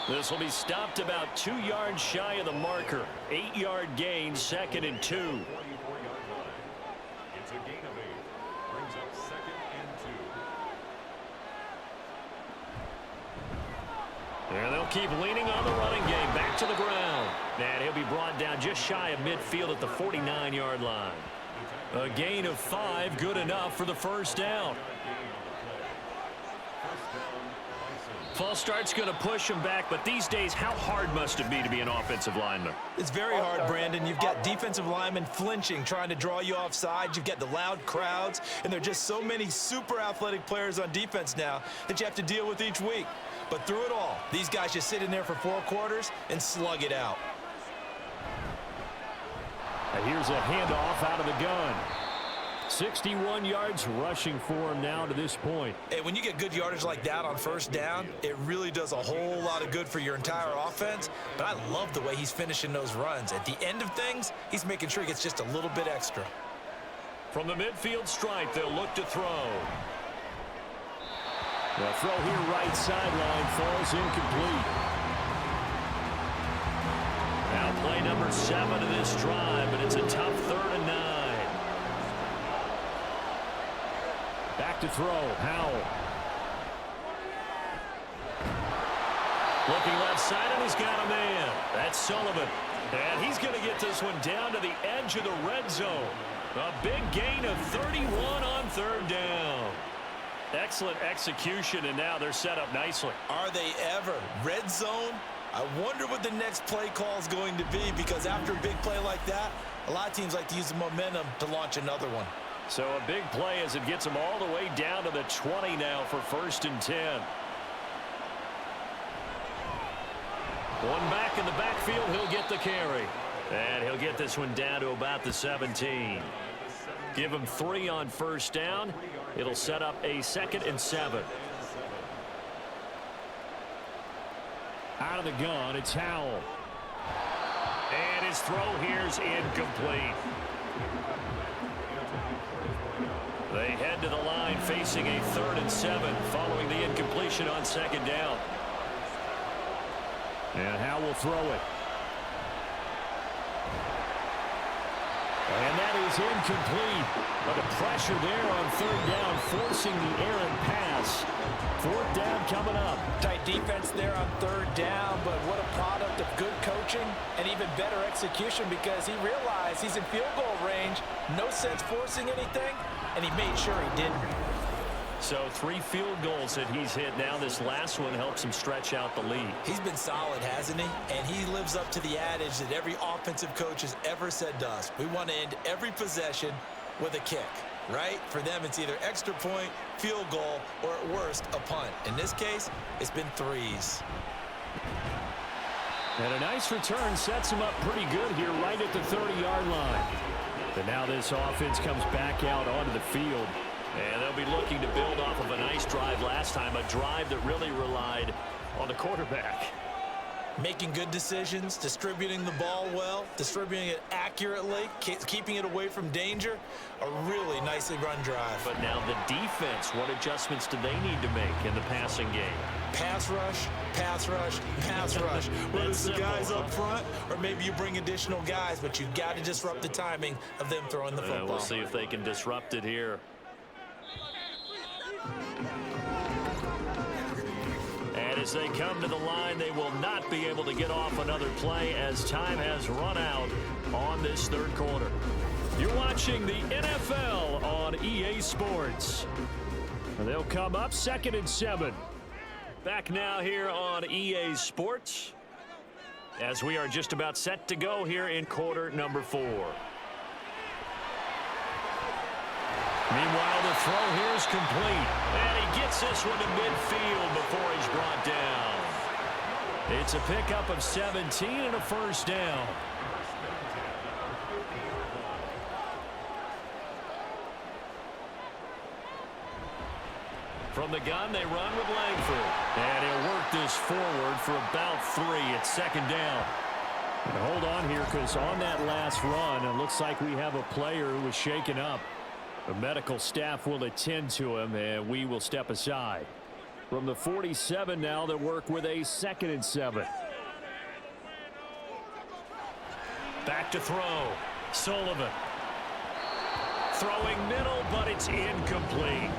This will be stopped about 2 yards shy of the marker. 8-yard gain, 2nd and 2. It's a gain of 8. Brings up 2nd and 2. And they'll keep leaning on the running game. Back to the ground. And he'll be brought down just shy of midfield at the 49-yard line. A gain of 5, good enough for the first down. False start's going to push him back, but these days, how hard must it be to be an offensive lineman? It's very hard, Brandon. You've got defensive linemen flinching, trying to draw you offside. You've got the loud crowds, and there are just so many super athletic players on defense now that you have to deal with each week. But through it all, these guys just sit in there for 4 quarters and slug it out. And here's a handoff out of the gun. 61 yards rushing for him now to this point. Hey, when you get good yardage like that on first down, it really does a whole lot of good for your entire offense. But I love the way he's finishing those runs. At the end of things, he's making sure he gets just a little bit extra. From the midfield stripe, they'll look to throw. The throw here right sideline falls incomplete. Now play number 7 of this drive, but it's a tough 3rd and 9. Back to throw, Howell. Looking left side, and he's got a man. That's Sullivan. And he's going to get this one down to the edge of the red zone. A big gain of 31 on 3rd down. Excellent execution, and now they're set up nicely. Are they ever? Red zone? I wonder what the next play call is going to be, because after a big play like that, a lot of teams like to use the momentum to launch another one. So a big play as it gets them all the way down to the 20 now for 1st and 10. One back in the backfield, he'll get the carry. And he'll get this one down to about the 17. Give him 3 on first down. It'll set up a 2nd and 7. Out of the gun, it's Howell. And his throw here's incomplete. They head to the line facing a 3rd and 7 following the incompletion on 2nd down. And Howell will throw it. And that is incomplete. But the pressure there on 3rd down, forcing the errant pass. 4th down coming up. Tight defense there on 3rd down, but what a product of good coaching and even better execution, because he realized he's in field goal range. No sense forcing anything, and he made sure he didn't. So 3 field goals that he's hit. Now this last one helps him stretch out the lead. He's been solid, hasn't he? And he lives up to the adage that every offensive coach has ever said to us. We want to end every possession with a kick, right? For them, it's either extra point, field goal, or at worst, a punt. In this case, it's been 3s. And a nice return sets him up pretty good here right at the 30-yard line. But now this offense comes back out onto the field. And they'll be looking to build off of a nice drive last time, a drive that really relied on the quarterback. Making good decisions, distributing the ball well, distributing it accurately, keeping it away from danger. A really nicely run drive. But now the defense, what adjustments do they need to make in the passing game? Pass rush, pass rush, pass rush. Whether it's the guys up front or maybe you bring additional guys, but you got to disrupt the timing of them throwing the football. We'll see if they can disrupt it here. And as they come to the line, they will not be able to get off another play as time has run out on this 3rd quarter. You're watching the NFL on EA Sports. And they'll come up 2nd and 7. Back now here on EA Sports as we are just about set to go here in quarter number 4. Meanwhile, the throw here is complete. And he gets this one to midfield before he's brought down. It's a pickup of 17 and a first down. From the gun, they run with Langford. And he'll work this forward for about 3. It's second down. And hold on here, because on that last run, it looks like we have a player who was shaken up. The medical staff will attend to him, and we will step aside. From the 47 now, they work with a 2nd and 7. Back to throw. Sullivan. Throwing middle, but it's incomplete.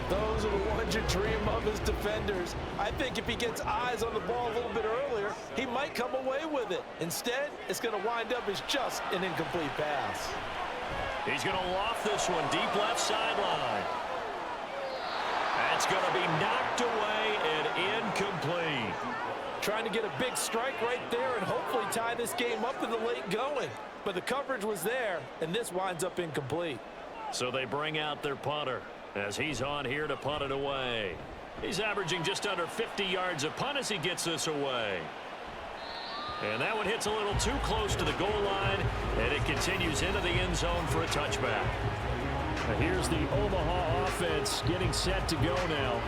Those are the ones you dream of as defenders. I think if he gets eyes on the ball a little bit earlier, he might come away with it. Instead, it's going to wind up as just an incomplete pass. He's going to loft this one deep left sideline. That's going to be knocked away and incomplete. Trying to get a big strike right there and hopefully tie this game up in the late going. But the coverage was there, and this winds up incomplete. So they bring out their punter as he's on here to punt it away. He's averaging just under 50 yards a punt as he gets this away. And that one hits a little too close to the goal line, and it continues into the end zone for a touchback. Here's the Omaha offense getting set to go now.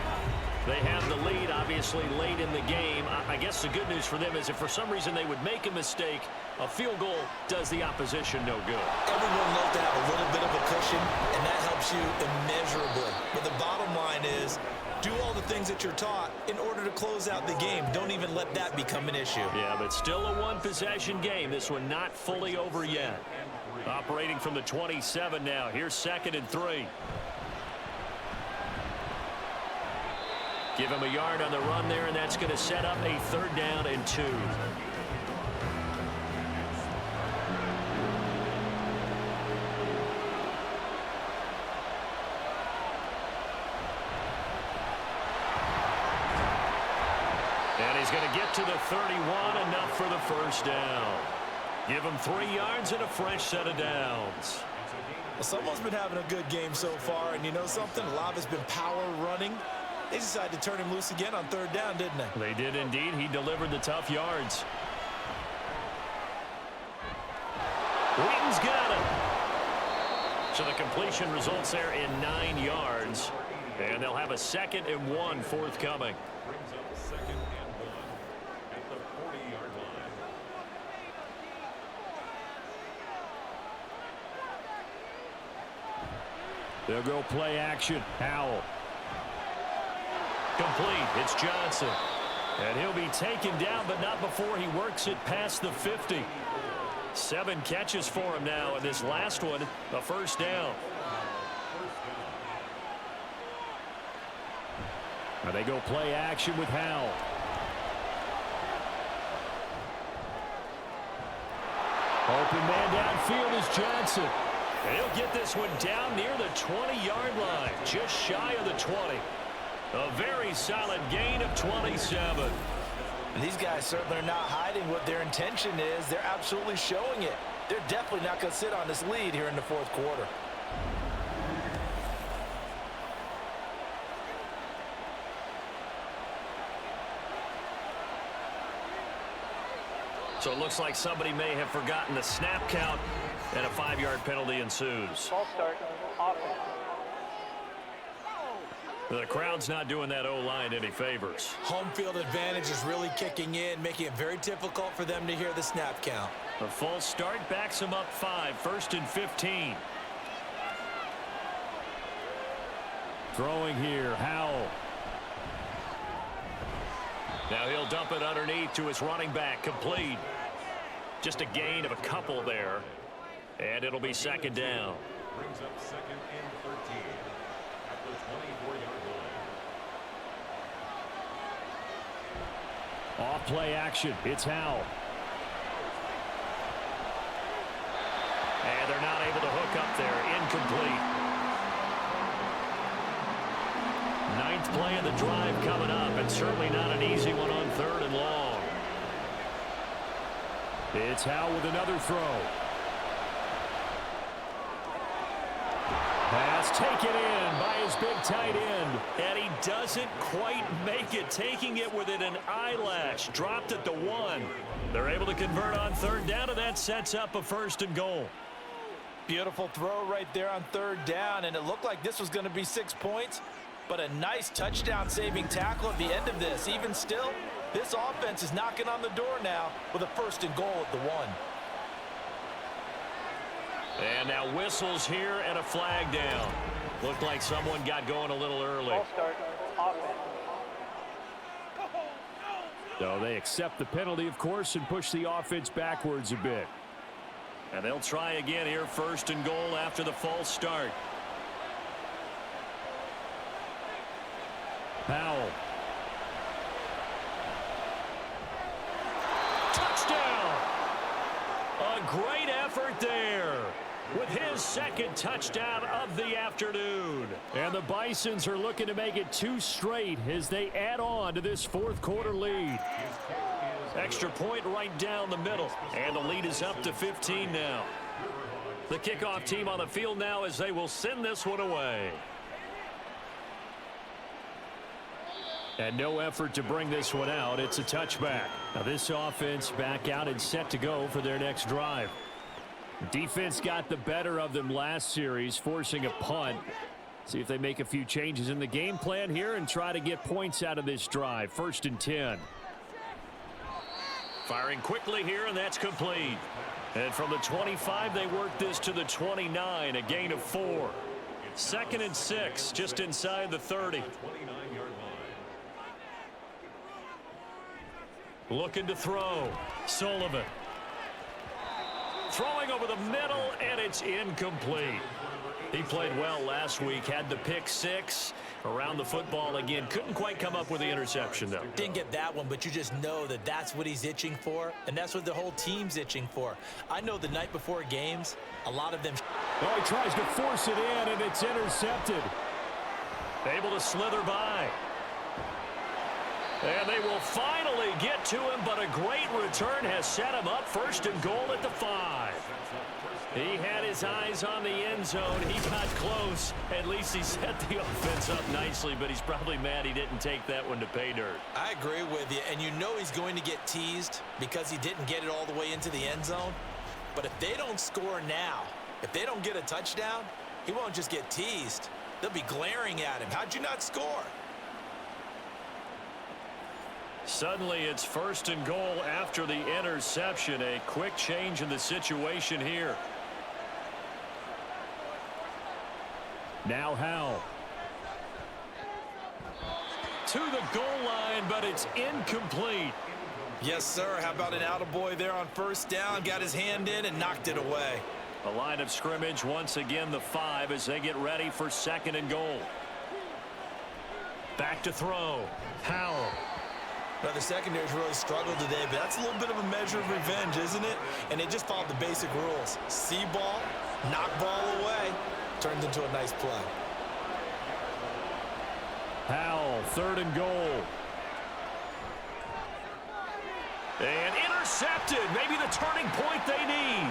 They have the lead, obviously, late in the game. I guess the good news for them is if for some reason they would make a mistake, a field goal does the opposition no good. Everyone loves to have a little bit of a cushion, and that helps you immeasurably. But the bottom line is, do all the things that you're taught in order to close out the game. Don't even let that become an issue. Yeah, but still a one-possession game. This one not fully over yet. Operating from the 27 now. Here's 2nd and 3. Give him a yard on the run there, and that's going to set up a 3rd down and 2. And he's going to get to the 31, enough for the first down. Give him 3 yards and a fresh set of downs. Well, someone's been having a good game so far, and you know something? A lot of it's been power running. They decided to turn him loose again on 3rd down, didn't they? They did indeed. He delivered the tough yards. Wheaton's got him. So the completion results there in 9 yards. And they'll have a 2nd and 1 forthcoming. Brings up 2nd and 1 at the 40-yard line. They'll go play action. Howell. Complete. It's Johnson. And he'll be taken down, but not before he works it past the 50. 7 catches for him now, and this last one, a first down. Now they go play action with Howell. Open man downfield is Johnson. And he'll get this one down near the 20-yard line, just shy of the 20. A very solid gain of 27. And these guys certainly are not hiding what their intention is. They're absolutely showing it. They're definitely not going to sit on this lead here in the 4th quarter. So it looks like somebody may have forgotten the snap count, and a 5-yard penalty ensues. Ball start. Offense. The crowd's not doing that O-line any favors. Home field advantage is really kicking in, making it very difficult for them to hear the snap count. A false start backs them up 5, 1st and 15. Throwing here, Howell. Now he'll dump it underneath to his running back, complete. Just a gain of a couple there, and it'll be 2nd down. Brings up 2nd and 13 at the 24-yard line. Off play action. It's Howell. And they're not able to hook up there. Incomplete. 9th play of the drive coming up, and certainly not an easy one on 3rd and long. It's Howell with another throw. Pass taken in by his big tight end. And he doesn't quite make it, taking it within an eyelash. Dropped at the 1. They're able to convert on third down, and that sets up a 1st and goal. Beautiful throw right there on third down, and it looked like this was going to be 6 points, but a nice touchdown-saving tackle at the end of this. Even still, this offense is knocking on the door now with a 1st and goal at the 1. And now whistles here and a flag down. Looked like someone got going a little early. So they accept the penalty, of course, and push the offense backwards a bit. And they'll try again here, 1st and goal after the false start. Powell. Touchdown! A great effort there with his 2nd touchdown of the afternoon. And the Bisons are looking to make it 2 straight as they add on to this 4th quarter lead. Extra point right down the middle. And the lead is up to 15 now. The kickoff team on the field now as they will send this one away. And no effort to bring this one out. It's a touchback. Now this offense back out and set to go for their next drive. Defense got the better of them last series, forcing a punt. See if they make a few changes in the game plan here and try to get points out of this drive. 1st and 10. Firing quickly here, and that's complete. And from the 25, they work this to the 29, a gain of 4. 2nd and 6, just inside the 30. Looking to throw. Sullivan. Throwing over the middle, and it's incomplete. He played well last week, had the pick 6. Around the football again. Couldn't quite come up with the interception, though. Didn't get that one, but you just know that that's what he's itching for, and that's what the whole team's itching for. I know the night before games, a lot of them... Oh, he tries to force it in, and it's intercepted. Able to slither by. And they will finally get to him, but a great return has set him up 1st and goal at the 5. He had his eyes on the end zone. He got close. At least he set the offense up nicely, but he's probably mad he didn't take that one to pay dirt. I agree with you, and you know he's going to get teased because he didn't get it all the way into the end zone. But if they don't score now, if they don't get a touchdown, he won't just get teased. They'll be glaring at him. How'd you not score? Suddenly it's 1st and goal after the interception. A quick change in the situation here. Now Howell. To the goal line, but it's incomplete. Yes, sir. How about an attaboy there on 1st down? Got his hand in and knocked it away. A line of scrimmage once again, the 5, as they get ready for 2nd and goal. Back to throw. Howell. Now, the secondary's really struggled today, but that's a little bit of a measure of revenge, isn't it? And they just followed the basic rules. See ball, knock ball away. Turns into a nice play. Howell, 3rd and goal. And intercepted. Maybe the turning point they need.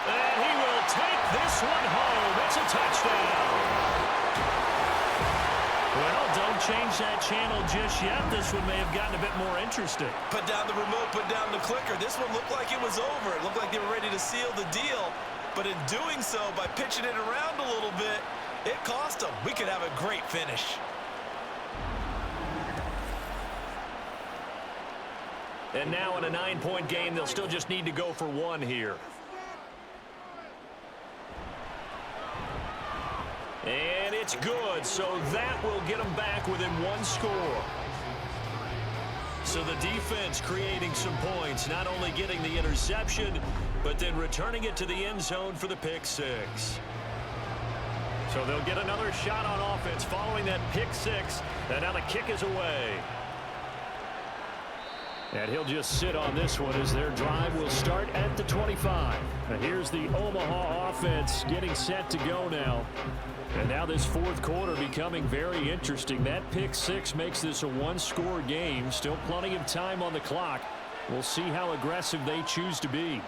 And he will take this one home. It's a touchdown. Well, don't change that channel just yet. This one may have gotten a bit more interesting. Put down the remote, put down the clicker. This one looked like it was over. It looked like they were ready to seal the deal. But in doing so, by pitching it around a little bit, it cost them. We could have a great finish. And now in a 9-point game, they'll still just need to go for 1 here. And it's good, so that will get them back within 1 score. So the defense creating some points, not only getting the interception, but then returning it to the end zone for the pick 6. So they'll get another shot on offense following that pick 6, and now the kick is away. And he'll just sit on this one as their drive will start at the 25. And here's the Omaha offense getting set to go now. And now this 4th quarter becoming very interesting. That pick 6 makes this a 1-score game. Still plenty of time on the clock. We'll see how aggressive they choose to be.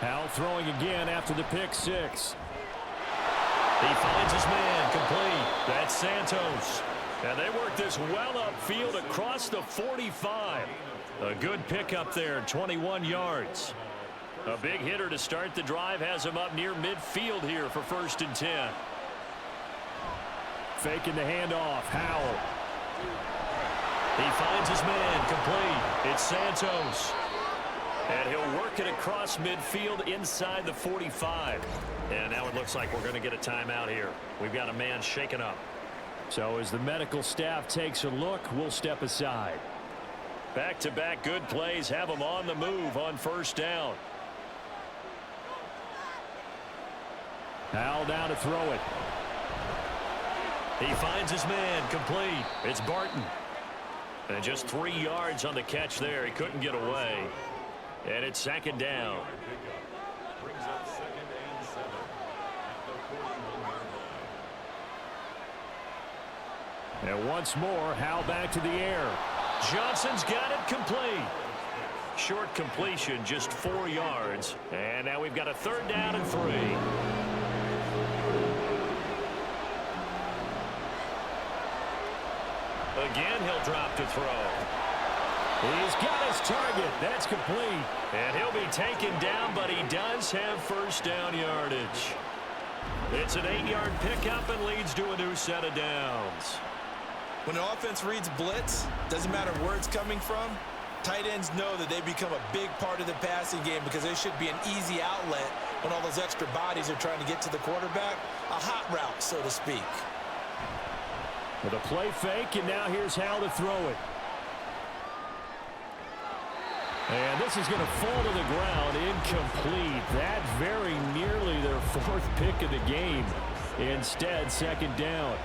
Howell throwing again after the pick six. He finds his man, complete. That's Santos. And they work this well upfield across the 45. A good pickup there, 21 yards. A big hitter to start the drive has him up near midfield here for 1st and 10. Faking the handoff, Howell. He finds his man, complete. It's Santos. And he'll work it across midfield inside the 45. And now it looks like we're going to get a timeout here. We've got a man shaken up. So as the medical staff takes a look, we'll step aside. Back-to-back good plays have them on the move on 1st down. Howell down to throw it. He finds his man, complete. It's Barton. And just 3 yards on the catch there. He couldn't get away. And it's 2nd down. Brings up 2nd and 7 at the 41-yard line. And once more, Howell back to the air. Johnson's got it complete. Short completion, just 4 yards. And now we've got a 3rd down and 3. Again, he'll drop to throw. He's got his target. That's complete. And he'll be taken down, but he does have 1st down yardage. It's an 8-yard pickup and leads to a new set of downs. When the offense reads blitz, doesn't matter where it's coming from, tight ends know that they become a big part of the passing game because there should be an easy outlet when all those extra bodies are trying to get to the quarterback. A hot route, so to speak. With a play fake, and now here's Howell to throw it. And this is going to fall to the ground, incomplete. That very nearly their 4th pick of the game. Instead, 2nd down.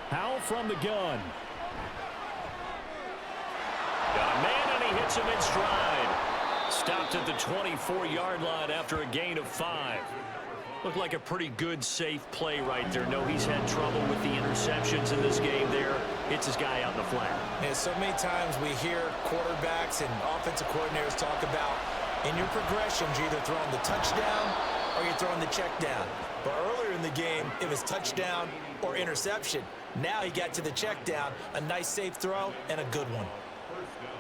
Howell from the gun. Got a man, and he hits him in stride. Stopped at the 24-yard line after a gain of 5. Looked like a pretty good, safe play right there. No, he's had trouble with the interceptions in this game there. Hits his guy out in the flat. And so many times we hear quarterbacks and offensive coordinators talk about in your progressions, you're either throwing the touchdown or you're throwing the check down. But earlier in the game, it was touchdown or interception. Now he got to the check down, a nice safe throw, and a good one.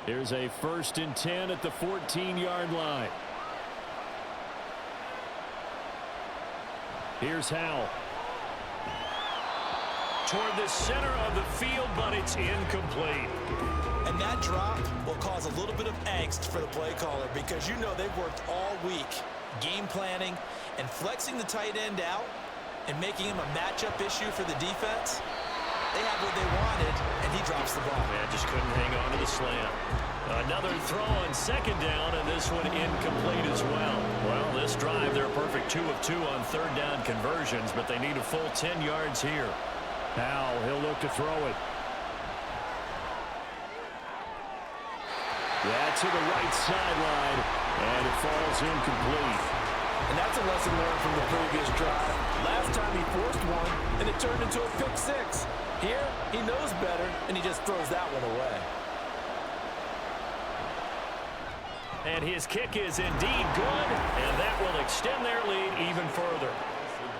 Here's a 1st and 10 at the 14-yard line. Here's Howell. Toward the center of the field, but it's incomplete. And that drop will cause a little bit of angst for the play caller because you know they've worked all week game planning and flexing the tight end out and making him a matchup issue for the defense. They have what they wanted, and he drops the ball. Man, just couldn't hang on to the slam. Another throw on 2nd down, and this one incomplete as well. Well, this drive, they're a perfect 2 of 2 on 3rd down conversions, but they need a full 10 yards here. Howell, he'll look to throw it. Yeah, to the right sideline, and it falls incomplete. And that's a lesson learned from the previous drive. Last time he forced one, and it turned into a pick six. Here, he knows better, and he just throws that one away. And his kick is indeed good, and that will extend their lead even further.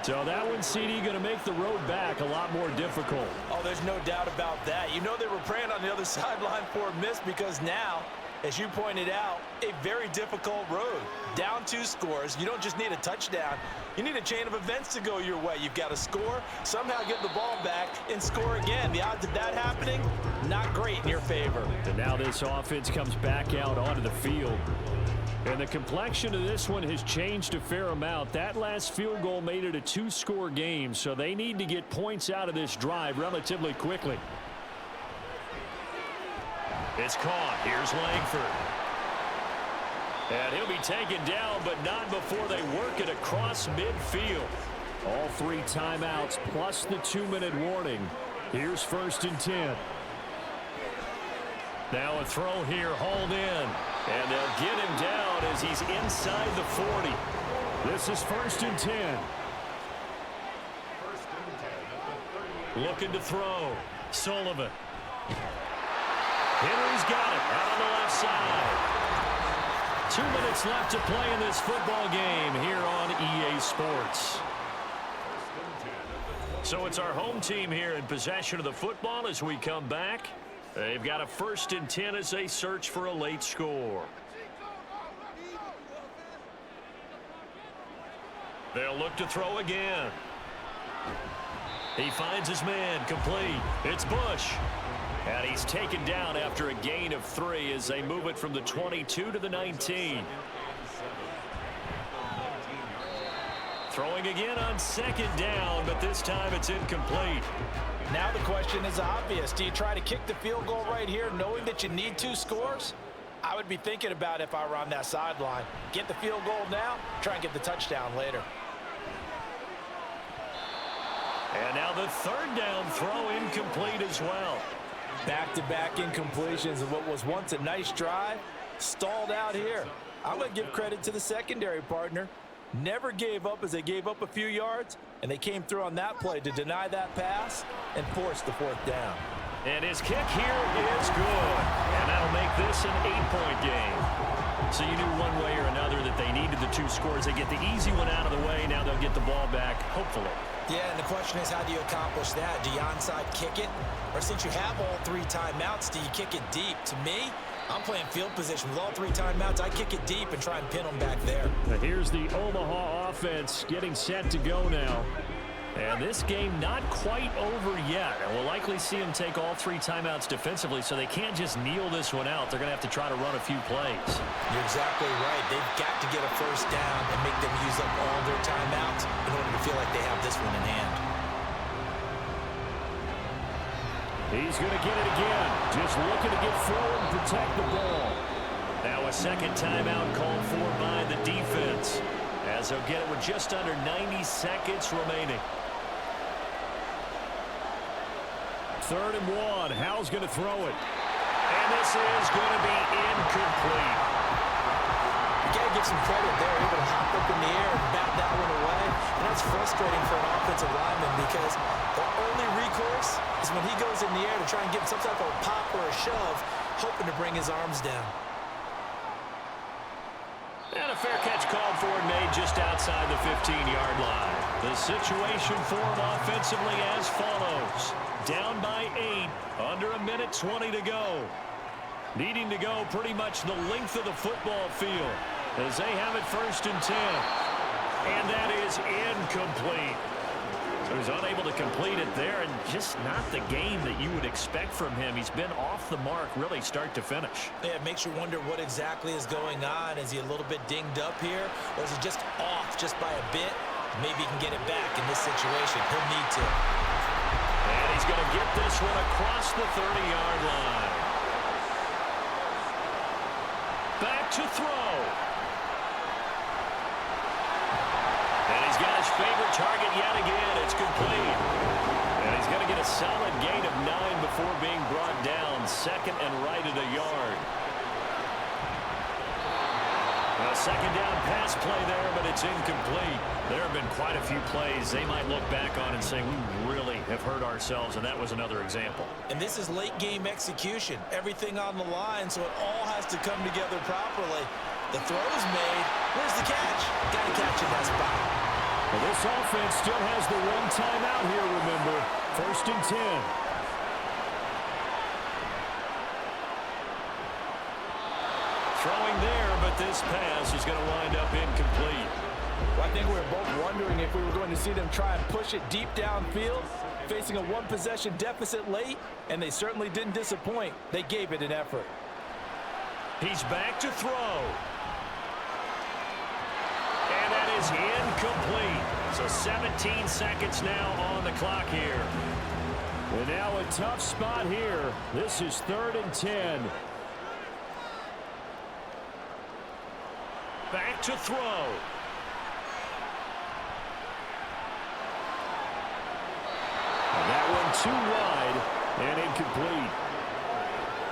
So that one, CD, going to make the road back a lot more difficult. Oh, there's no doubt about that. You know they were praying on the other sideline for a miss because now, as you pointed out, a very difficult road. Down 2 scores. You don't just need a touchdown. You need a chain of events to go your way. You've got to score, somehow get the ball back, and score again. The odds of that happening, not great in your favor. And now this offense comes back out onto the field. And the complexion of this one has changed a fair amount. That last field goal made it a 2-score game, so they need to get points out of this drive relatively quickly. It's caught. Here's Langford. And he'll be taken down, but not before they work it across midfield. All 3 timeouts plus the 2-minute warning. Here's 1st and 10. Now a throw here, hauled in. And they'll get him down as he's inside the 40. This is 1st and 10. Looking to throw. Sullivan. Henry's got it out on the left side. 2 minutes left to play in this football game here on EA Sports. So it's our home team here in possession of the football as we come back. They've got a 1st and 10 as they search for a late score. They'll look to throw again. He finds his man, complete. It's Bush. And he's taken down after a gain of 3 as they move it from the 22 to the 19. Throwing again on 2nd down, but this time it's incomplete. Now the question is obvious. Do you try to kick the field goal right here knowing that you need 2 scores? I would be thinking about if I were on that sideline. Get the field goal now, try and get the touchdown later. And now the 3rd down throw incomplete as well. Back-to-back incompletions of what was once a nice drive, stalled out here. I'm going to give credit to the secondary partner. Never gave up as they gave up a few yards, and they came through on that play to deny that pass and force the 4th down. And his kick here is good. And that'll make this an 8-point game. So you knew one way or another that they needed the 2 scores. They get the easy one out of the way. Now they'll get the ball back, hopefully. Yeah, and the question is, how do you accomplish that? Do you onside kick it? Or since you have all 3 timeouts, do you kick it deep? To me, I'm playing field position. With all 3 timeouts, I kick it deep and try and pin them back there. Now here's the Omaha offense getting set to go now. And this game not quite over yet. And we'll likely see them take all 3 timeouts defensively, so they can't just kneel this one out. They're going to have to try to run a few plays. You're exactly right. They've got to get a 1st down and make them use up all their timeouts in order to feel like they have this one in hand. He's going to get it again. Just looking to get forward and protect the ball. Now a 2nd timeout called for by the defense, as they'll get it with just under 90 seconds remaining. 3rd and 1. Howell's going to throw it. And this is going to be incomplete. You got to give some credit there. Able to hop up in the air and bat that one away. And that's frustrating for an offensive lineman because the only recourse is when he goes in the air to try and get some type of a pop or a shove, hoping to bring his arms down. And a fair catch called for and made just outside the 15-yard line. The situation for him offensively as follows. Down by 8, under a minute 20 to go. Needing to go pretty much the length of the football field as they have it 1st and 10. And that is incomplete. So he's unable to complete it there, and just not the game that you would expect from him. He's been off the mark really start to finish. Yeah, it makes you wonder what exactly is going on. Is he a little bit dinged up here, or is he just off just by a bit? Maybe he can get it back in this situation. He'll need to. And he's going to get this one across the 30-yard line. Back to throw. And he's got his favorite target yet again. It's complete. And he's going to get a solid gain of 9 before being brought down. 2nd and right at a yard. A second down pass play there, but it's incomplete. There have been quite a few plays they might look back on and say, we really have hurt ourselves, and that was another example. And this is late game execution. Everything on the line, so it all has to come together properly. The throw's made. Where's the catch? Got to catch in that spot. Well, this offense still has the one timeout here, remember. 1st and 10. Throwing there, but this pass is going to wind up incomplete. Well, I think we were both wondering if we were going to see them try and push it deep downfield, facing a one-possession deficit late, and they certainly didn't disappoint. They gave it an effort. He's back to throw. And that is incomplete. So 17 seconds now on the clock here. And now a tough spot here. This is 3rd and 10. Back to throw. And that one too wide and incomplete.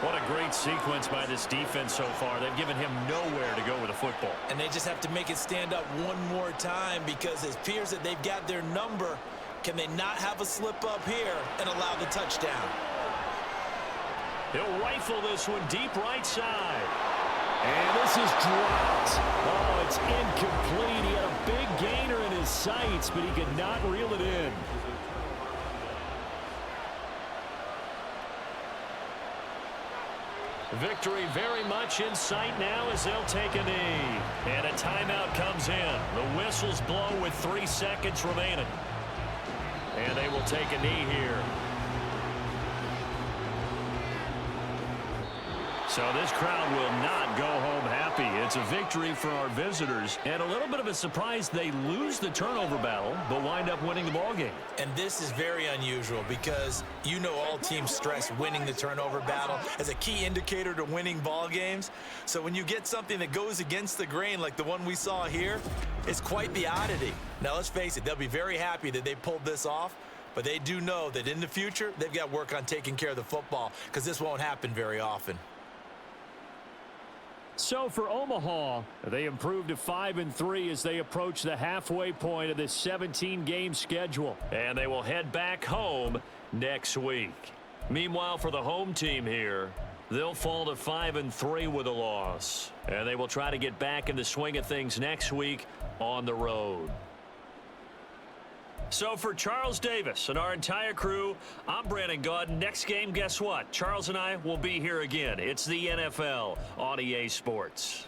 What a great sequence by this defense so far. They've given him nowhere to go with the football. And they just have to make it stand up one more time because it appears that they've got their number. Can they not have a slip up here and allow the touchdown? He'll rifle this one deep right side. And this is dropped. Oh, it's incomplete. He had a big gainer in his sights, but he could not reel it in. Victory very much in sight now as they'll take a knee. And a timeout comes in. The whistles blow with 3 seconds remaining. And they will take a knee here. So this crowd will not go home happy. It's a victory for our visitors. And a little bit of a surprise, they lose the turnover battle, but wind up winning the ballgame. And this is very unusual because you know all teams stress winning the turnover battle as a key indicator to winning ball games. So when you get something that goes against the grain like the one we saw here, it's quite the oddity. Now let's face it, they'll be very happy that they pulled this off, but they do know that in the future, they've got work on taking care of the football because this won't happen very often. So for Omaha, they improved to 5-3 as they approach the halfway point of this 17-game schedule. And they will head back home next week. Meanwhile, for the home team here, they'll fall to 5-3 with a loss. And they will try to get back in the swing of things next week on the road. So for Charles Davis and our entire crew, I'm Brandon Gaudin. Next game, guess what? Charles and I will be here again. It's the NFL on EA Sports.